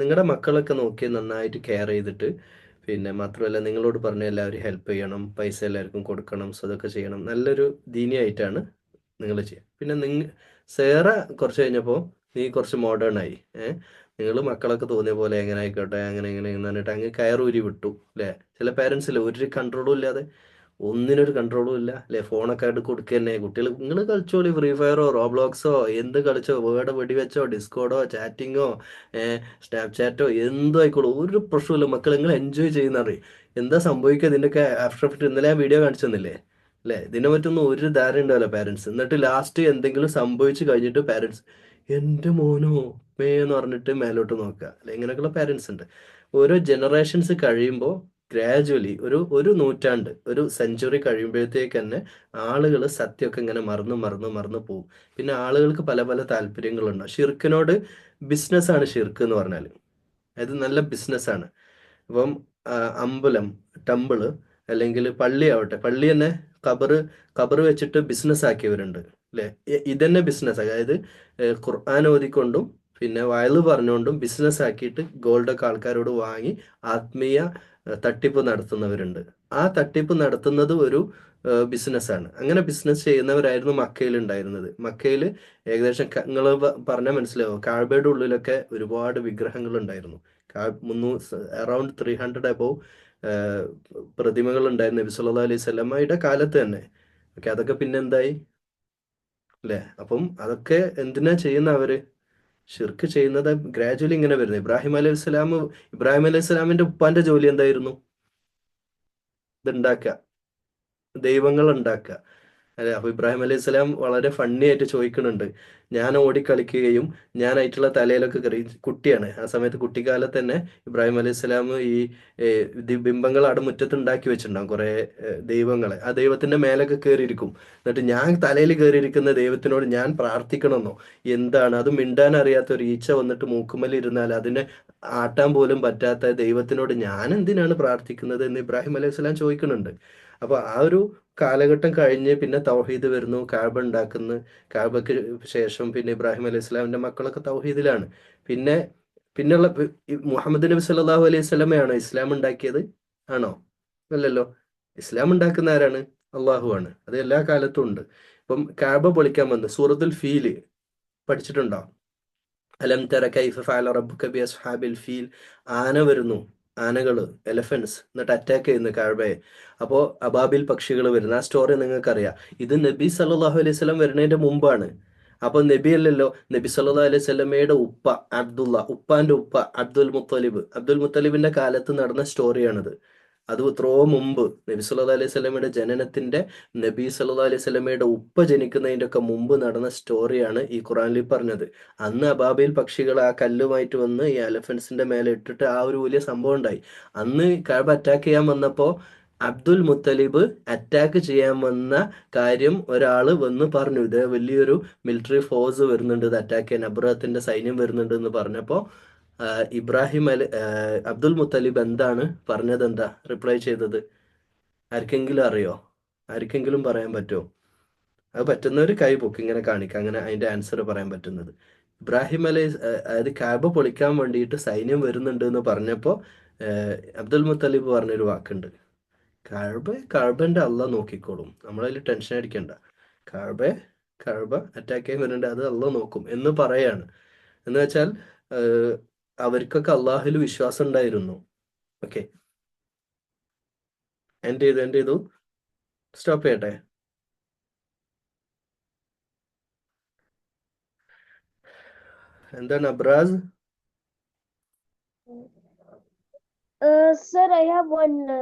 നിങ്ങളുടെ മക്കളൊക്കെ നോക്കി നന്നായിട്ട് കെയർ ചെയ്തിട്ട്, പിന്നെ മാത്രമല്ല നിങ്ങളോട് പറഞ്ഞ എല്ലാവരും ഹെൽപ്പ് ചെയ്യണം, പൈസ എല്ലാവർക്കും കൊടുക്കണം, സോ അതൊക്കെ ചെയ്യണം. നല്ലൊരു ദീനിയായിട്ടാണ് നിങ്ങൾ ചെയ്യുക. പിന്നെ സേറ കുറച്ച് കഴിഞ്ഞപ്പോൾ നീ കുറച്ച് മോഡേൺ ആയി. നിങ്ങൾ മക്കളൊക്കെ തോന്നിയ പോലെ എങ്ങനെ ആയിക്കോട്ടെ അങ്ങനെ ഇങ്ങനെ എന്ന് പറഞ്ഞിട്ട് അങ്ങ് കയറൂരി വിട്ടു അല്ലേ. ചില പേരൻസിൽ ഒരു കൺട്രോളും ഇല്ലാതെ, ഒന്നിനൊരു കൺട്രോളും ഇല്ല അല്ലേ. ഫോണൊക്കെ ആയിട്ട് കൊടുക്കുക തന്നെ. കുട്ടികൾ നിങ്ങൾ കളിച്ചോളി, ഫ്രീ ഫയറോ റോബ്ലോക്സോ എന്ത് കളിച്ചോ, വേർഡ് വെടിവെച്ചോ, ഡിസ്കോഡോ, ചാറ്റിങ്ങോ, സ്നാപ്ചാറ്റോ എന്തോ ആയിക്കോളൂ, ഒരു പ്രശ്നമില്ല. മക്കൾ നിങ്ങൾ എൻജോയ് ചെയ്യുന്ന അറിയും. എന്താ സംഭവിക്കുക ഇതിൻ്റെയൊക്കെ ആഫ്റ്റർ എഫക്റ്റ് ഇന്നലെ ആ വീഡിയോ കാണിച്ചു തന്നില്ലേ അല്ലേ. ഇതിനെ പറ്റൊന്നും ഒരു ധാരണ ഉണ്ടാവില്ല പാരൻസ്. എന്നിട്ട് ലാസ്റ്റ് എന്തെങ്കിലും സംഭവിച്ചു കഴിഞ്ഞിട്ട് പാരൻസ് എൻ്റെ മോനോ എന്ന് പറഞ്ഞിട്ട് മേലോട്ട് നോക്കുക അല്ലെ. ഇങ്ങനെയൊക്കെയുള്ള പാരൻസ് ഉണ്ട്. ഓരോ ജനറേഷൻസ് കഴിയുമ്പോൾ ഗ്രാജുവലി ഒരു നൂറ്റാണ്ട്, ഒരു സെഞ്ചുറി കഴിയുമ്പോഴത്തേക്ക് തന്നെ ആളുകൾ സത്യമൊക്കെ ഇങ്ങനെ മറന്നു പോകും. പിന്നെ ആളുകൾക്ക് പല പല താല്പര്യങ്ങളുണ്ടാവും. ഷിർക്കിനോട് ബിസിനസ്സാണ് ഷിർക്ക് എന്ന് പറഞ്ഞാൽ. അത് നല്ല ബിസിനസ്സാണ്. അപ്പം അമ്പലം, ടെമ്പിള്, അല്ലെങ്കിൽ പള്ളി ആവട്ടെ, പള്ളി തന്നെ ഖബറ് വെച്ചിട്ട് ബിസിനസ് ആക്കിയവരുണ്ട് അല്ലേ. ഇതന്നെ ബിസിനസ്, അതായത് ഖുർആൻ ഓതിക്കൊണ്ടും പിന്നെ വയല് പറഞ്ഞുകൊണ്ടും ബിസിനസ് ആക്കിയിട്ട് ഗോൾഡൊക്കെ ആൾക്കാരോട് വാങ്ങി ആത്മീയ തട്ടിപ്പ് നടത്തുന്നവരുണ്ട്. ആ തട്ടിപ്പ് നടത്തുന്നത് ഒരു ബിസിനസ്സാണ്. അങ്ങനെ ബിസിനസ് ചെയ്യുന്നവരായിരുന്നു മക്കയിൽ ഉണ്ടായിരുന്നത്. മക്കയിൽ ഏകദേശം നിങ്ങൾ പറഞ്ഞാൽ മനസ്സിലാവും, കാബയുടെ ഉള്ളിലൊക്കെ ഒരുപാട് വിഗ്രഹങ്ങൾ ഉണ്ടായിരുന്നു. അറൗണ്ട് 300 അബോവ് പ്രതിമകൾ ഉണ്ടായിരുന്നു നബി സല്ലല്ലാഹു അലൈഹി വസല്ലമയുടെ കാലത്ത് തന്നെ. ഓക്കെ, അതൊക്കെ പിന്നെ എന്തായി അല്ലേ. അപ്പം അതൊക്കെ എന്തിനാ ചെയ്യുന്ന അവര് ഷിർക്ക് ചെയ്യുന്നത് ഗ്രാജുവലി ഇങ്ങനെ വരുന്നത്. ഇബ്രാഹിം അലൈഹി സ്വലാമിന്റെ ഉപ്പാന്റെ ജോലി എന്തായിരുന്നു? ഇതുണ്ടാക്കുക, ദൈവങ്ങൾ ഉണ്ടാക്കുക അല്ലെ. അപ്പൊ ഇബ്രാഹിം അലൈഹി സ്വലാം വളരെ ഫണ്ണി ആയിട്ട് ചോദിക്കുന്നുണ്ട്, ഞാൻ ഓടിക്കളിക്കുകയും ഞാനായിട്ടുള്ള തലയിലൊക്കെ കയറി. കുട്ടിയാണ് ആ സമയത്ത്, കുട്ടിക്കാലത്ത് തന്നെ ഇബ്രാഹിം അലൈഹി സ്വലാം ഈ ബിംബങ്ങൾ അവിടെ മുറ്റത്ത് ഉണ്ടാക്കി വെച്ചിട്ടുണ്ടാകും കുറെ ദൈവങ്ങളെ. ആ ദൈവത്തിന്റെ മേലൊക്കെ കയറിയിരിക്കും. എന്നിട്ട് ഞാൻ തലയിൽ കയറിയിരിക്കുന്ന ദൈവത്തിനോട് ഞാൻ പ്രാർത്ഥിക്കണമെന്നോ എന്താണ് അത്? മിണ്ടാൻ അറിയാത്ത ഒരു ഈച്ച വന്നിട്ട് മൂക്കുമ്മൽ ഇരുന്നാൽ അതിനെ ആട്ടാൻ പോലും പറ്റാത്ത ദൈവത്തിനോട് ഞാൻ എന്തിനാണ് പ്രാർത്ഥിക്കുന്നത് എന്ന് ഇബ്രാഹിം അലൈഹി സ്വലാം ചോദിക്കുന്നുണ്ട്. അപ്പൊ ആ ഒരു കാലഘട്ടം കഴിഞ്ഞ് പിന്നെ തൗഹീദ് വരുന്നു, കാബ ഉണ്ടാക്കുന്നു. കാബയ്ക്ക് ശേഷം പിന്നെ ഇബ്രാഹിം അലൈഹി സ്വലാമിന്റെ മക്കളൊക്കെ തൗഹീദിലാണ്. പിന്നെയുള്ള മുഹമ്മദ് നബി സല്ലല്ലാഹു അലൈഹി സ്വലമയാണോ ഇസ്ലാം ഉണ്ടാക്കിയത്? ആണോ? അല്ലല്ലോ. ഇസ്ലാം ഉണ്ടാക്കുന്ന ആരാണ്? അള്ളാഹു ആണ്. അത് എല്ലാ കാലത്തും ഉണ്ട്. ഇപ്പം കാബ പൊളിക്കാൻ വന്ന് സൂറത്തുൽ ഫീല് പഠിച്ചിട്ടുണ്ടോ? അലം തറ കൈഫ ഫഅല റബ്ബുക ബി അസ്ഹാബിൽ ഫീൽ. ആന വരുന്നു, ആനകള്, എലഫൻസ്, എന്നിട്ട് അറ്റാക്ക് ചെയ്യുന്നു കാബയെ. അപ്പോൾ അബാബിൽ പക്ഷികൾ വരുന്നു. ആ സ്റ്റോറി നിങ്ങൾക്കറിയാം. ഇത് നബി സല്ലല്ലാഹു അലൈഹി വസല്ലം വരുന്നതിന്റെ മുമ്പാണ്. അപ്പൊ നബി അല്ലല്ലോ, നബി സല്ലല്ലാഹു അലൈഹി വസല്ലമയുടെ ഉപ്പ അബ്ദുള്ള, ഉപ്പാന്റെ ഉപ്പ അബ്ദുൽ മുത്തലിബിന്റെ കാലത്ത് നടന്ന സ്റ്റോറിയാണിത്. അത് എത്രയോ മുമ്പ്, നബി സല്ലല്ലാഹു അലൈഹി വസല്ലമയുടെ ജനനത്തിന്റെ, നബി സല്ലല്ലാഹു അലൈഹി വസല്ലമയുടെ ഉപ്പ ജനിക്കുന്നതിന്റെ ഒക്കെ മുമ്പ് നടന്ന സ്റ്റോറിയാണ് ഈ ഖുറാനിൽ പറഞ്ഞത്. അന്ന് അബാബിൽ പക്ഷികൾ ആ കല്ലുമായിട്ട് വന്ന് ഈ എലഫൻസിന്റെ മേലെ ഇട്ടിട്ട് ആ ഒരു വലിയ സംഭവം ഉണ്ടായി. അന്ന് കഅബ അറ്റാക്ക് ചെയ്യാൻ വന്നപ്പോ അബ്ദുൽ മുത്തലിബ് അറ്റാക്ക് ചെയ്യാൻ വന്ന കാര്യം ഒരാള് വന്ന് പറഞ്ഞു, ഇത് വലിയൊരു മിലിറ്ററി ഫോഴ്സ് വരുന്നുണ്ട്, ഇത് അറ്റാക്ക് ചെയ്യാൻ അബ്രഹത്തിന്റെ സൈന്യം വരുന്നുണ്ട് എന്ന് പറഞ്ഞപ്പോ അബ്ദുൽ മുത്തലിബ് എന്താണ് പറഞ്ഞത്? എന്താ റിപ്ലൈ ചെയ്തത്? ആർക്കെങ്കിലും അറിയോ? ആർക്കെങ്കിലും പറയാൻ പറ്റുമോ? അത് പറ്റുന്നവർ കൈ പൊക്കി ഇങ്ങനെ കാണിക്കുക, അങ്ങനെ അതിന്റെ ആൻസർ പറയാൻ പറ്റുന്നത്. അതായത് കാബ പൊളിക്കാൻ വേണ്ടിയിട്ട് സൈന്യം വരുന്നുണ്ട് എന്ന് പറഞ്ഞപ്പോൾ അബ്ദുൽ മുത്തലിബ് പറഞ്ഞൊരു വാക്കുണ്ട്, കഅബന്റെ അള്ളാഹ് നോക്കിക്കോളും, നമ്മളതിൽ ടെൻഷൻ അടിക്കണ്ട. കഅബ അറ്റാക്ക് ചെയ്യാൻ വരുന്നുണ്ട്, അത് അള്ളാഹ് നോക്കും എന്ന് പറയാണ്. എന്ന് വെച്ചാൽ അവർക്കൊക്കെ അള്ളാഹുൽ വിശ്വാസം ഉണ്ടായിരുന്നു. ഓക്കെ, എൻഡ് ചെയ്തു സ്റ്റോപ്പ് ചെയ്യട്ടെ. എന്താണ് അബ്രാസ്? Sir, I have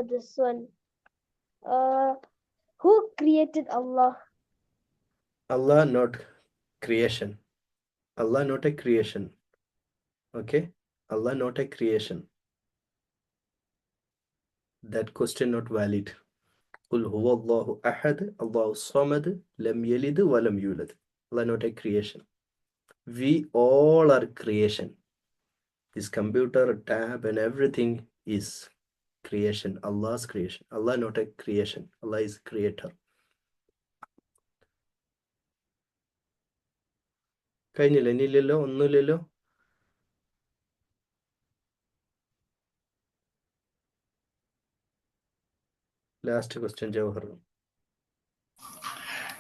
this one. Who created Allah? Allah not creation. Allah not a creation. Okay, Allah not a creation. That question not valid. Qul huwa Allahu ahad, Allahu samad, lam yalid wa lam yulad. Allah not a creation. We all are creation. This computer, tab and everything is creation, Allah's creation. Allah not a creation. Allah is creator. കഴിഞ്ഞില്ല, ഇനിയില്ലല്ലോ, ഒന്നുമില്ലല്ലോ. Last question Jawahar.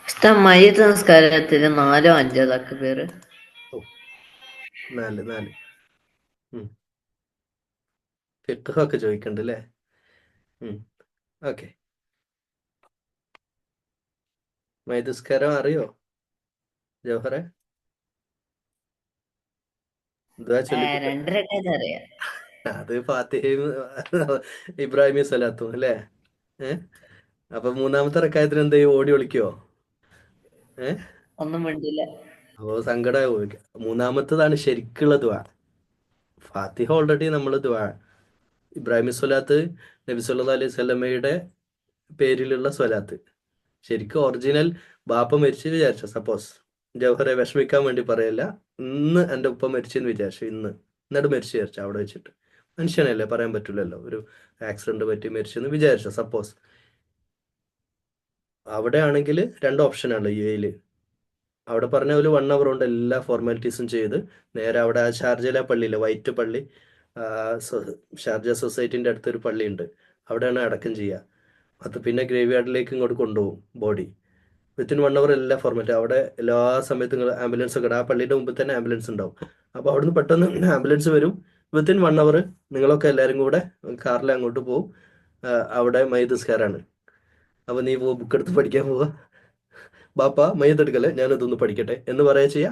ഉസ്താദ് മയ്യത്ത് നിസ്കാരത്തിന് 4 5 തക്ബീർ. ഓ, 4. ഫിഖ്ഹൊക്കെ ചോദിക്കണ്ട് അല്ലേ? Okay. മൈദസ്കാരം അറിയോ ജവഹറെ? ദുആ ചൊല്ലിക്കിട്ട്. 2 റക്അത്ത് അറിയാം. അത് ഫാത്തിഹയും ഇബ്രാഹിമി സ്വലാത്തും അല്ലേ? അപ്പൊ 3-ാമത്തെ റക്അത്തിന് എന്ത് ചെയ്യും? ഓടി ഒളിക്കോ? ഒന്നും മിണ്ടില്ല. അപ്പോ സങ്കടമായി. 3-ാമത്തതാണ് ശരിക്കുള്ള ദുആ. ഫാത്തിഹ ഓൾറെഡി നമ്മൾ ദുആ. ഇബ്രാഹിമി സ്വലാത്ത് നബി സല്ലല്ലാഹു അലൈഹി വസല്ലമയുടെ പേരിലുള്ള സ്വലാത്ത്. ശരിക്കും ഒറിജിനൽ ബാപ്പ മരിച്ചു വിചാരിച്ച, സപ്പോസ് ജവഹറെ വിഷമിക്കാൻ വേണ്ടി പറയല്ല, ഇന്ന് എൻ്റെ ഉപ്പ മരിച്ചെന്ന് വിചാരിച്ചു, എന്നിട്ട് മരിച്ചു വിചാരിച്ചു അവിടെ വെച്ചിട്ട്. മനുഷ്യനല്ലേ, പറയാൻ പറ്റില്ലല്ലോ, ഒരു ആക്സിഡന്റ് പറ്റി മരിച്ചെന്ന് വിചാരിച്ച, സപ്പോസ്. അവിടെ ആണെങ്കിൽ 2 ഓപ്ഷനാണ് UAE. അവിടെ പറഞ്ഞ ഒരു 1 hour കൊണ്ട് എല്ലാ ഫോർമാലിറ്റീസും ചെയ്ത് നേരെ അവിടെ ആ ഷാർജയിലെ പള്ളിയില്ലേ, വൈറ്റ് പള്ളി, ഷാർജ സൊസൈറ്റിൻ്റെ അടുത്തൊരു പള്ളിയുണ്ട്, അവിടെയാണ് അടക്കം ചെയ്യുക. അത് പിന്നെ ഗ്രേവ് യാർഡിലേക്ക് ഇങ്ങോട്ട് കൊണ്ടുപോകും ബോഡി. വിത്തിൻ 1 hour എല്ലാ ഫോർമാറ്റ്. അവിടെ എല്ലാ സമയത്തും ആംബുലൻസ് ഒക്കെ, ആ പള്ളിയുടെ മുമ്പിൽ തന്നെ ആംബുലൻസ് ഉണ്ടാവും. അപ്പോൾ അവിടുന്ന് പെട്ടെന്ന് ആംബുലൻസ് വരും. വിത്തിൻ 1 hour നിങ്ങളൊക്കെ എല്ലാവരും കൂടെ കാറിൽ അങ്ങോട്ട് പോകും. അവിടെ മയ്യദ്സ്കാരാണ്. അപ്പോൾ നീ ബുക്ക് എടുത്ത് പഠിക്കാൻ പോവുക. ബാപ്പ മയ്യത്തെടുക്കല്ലേ, ഞാനിതൊന്ന് പഠിക്കട്ടെ എന്ന് പറയാ ചെയ്യാ.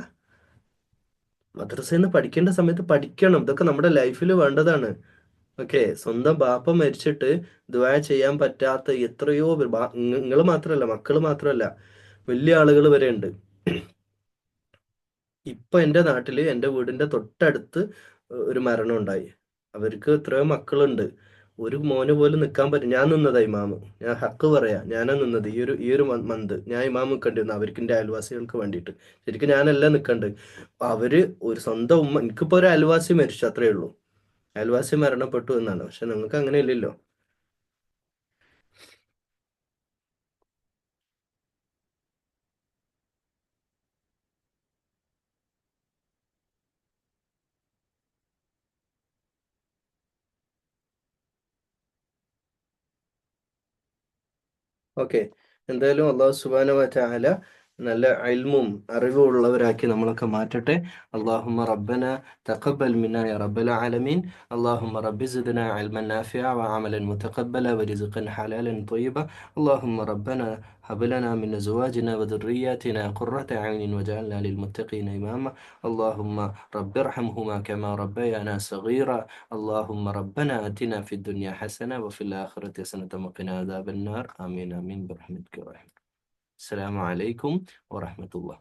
മദ്രസയിൽ നിന്ന് പഠിക്കേണ്ട സമയത്ത് പഠിക്കണം. ഇതൊക്കെ നമ്മുടെ ലൈഫിൽ വേണ്ടതാണ്. ഓക്കെ. സ്വന്തം ബാപ്പ മരിച്ചിട്ട് ദുആ ചെയ്യാൻ പറ്റാത്ത എത്രയോ നിങ്ങൾ മാത്രമല്ല, മക്കൾ മാത്രമല്ല, വലിയ ആളുകൾ വരെ ഉണ്ട്. ഇപ്പൊ എൻ്റെ നാട്ടില്, എൻ്റെ വീടിന്റെ തൊട്ടടുത്ത് ഒരു മരണം ഉണ്ടായി. അവർക്ക് എത്രയോ മക്കളുണ്ട്. ഒരു മോന് പോലും നിൽക്കാൻ പറ്റും. ഞാൻ നിന്നതാ ഇമാമ്. ഞാൻ ഹക്ക് പറയാ, ഞാനാ നിന്നത്. ഈ ഒരു മന്ത് ഞാൻ ഇമാമ് നിൽക്കേണ്ടി വന്നു അവർക്ക്, എൻ്റെ അയൽവാസികൾക്ക് വേണ്ടിയിട്ട്. ശരിക്കും ഞാനല്ല നിൽക്കണ്ട്. അവര് ഒരു സ്വന്തം ഉമ്മ, എനിക്കിപ്പോ ഒരു അയൽവാസി മരിച്ചു, അത്രേ ഉള്ളൂ. അയൽവാസി മരണപ്പെട്ടു എന്നാണ്. പക്ഷെ നിങ്ങൾക്ക് അങ്ങനെ ഇല്ലല്ലോ. ഓക്കെ. എന്തായാലും അള്ളാഹു സുബ്ഹാനഹു വ തആല നല്ല ഇൽമും അറിവും ഉള്ളവരാക്കി നമ്മളൊക്കെ മാറ്റട്ടെ. അല്ലാഹുമ്മ റബ്ബന തഖബ്ബൽ മിന്നാ യാ റബ്ബൽ ആലമീൻ. അല്ലാഹുമ്മ റബ്ബി സിദ്നാ ഇൽമൻ നാഫിഅ വ അമലൻ മുതഖബ്ബല വ റിസ്ഖൻ ഹലാലൻ ത്വയ്യിബ. അല്ലാഹുമ്മ റബ്ബന ഹബ് ലനാ മിൻ അസ്വാജിനാ വ ദുർരിയ്യാതിനാ ഖുർറത അയ്നിൻ വജഅൽനാ ലിൽമുത്തഖീന ഇമാമ. അല്ലാഹുമ്മ റബ്ബി ഇർഹംഹുമാ കമാ റബ്ബയാനാ സഗീറ. اللهم ربنا آتنا في الدنيا حسنة وفي الآخرة حسنة وقنا عذاب النار. آمين آمين برحمتك يا رحمة. السلام عليكم ورحمة الله.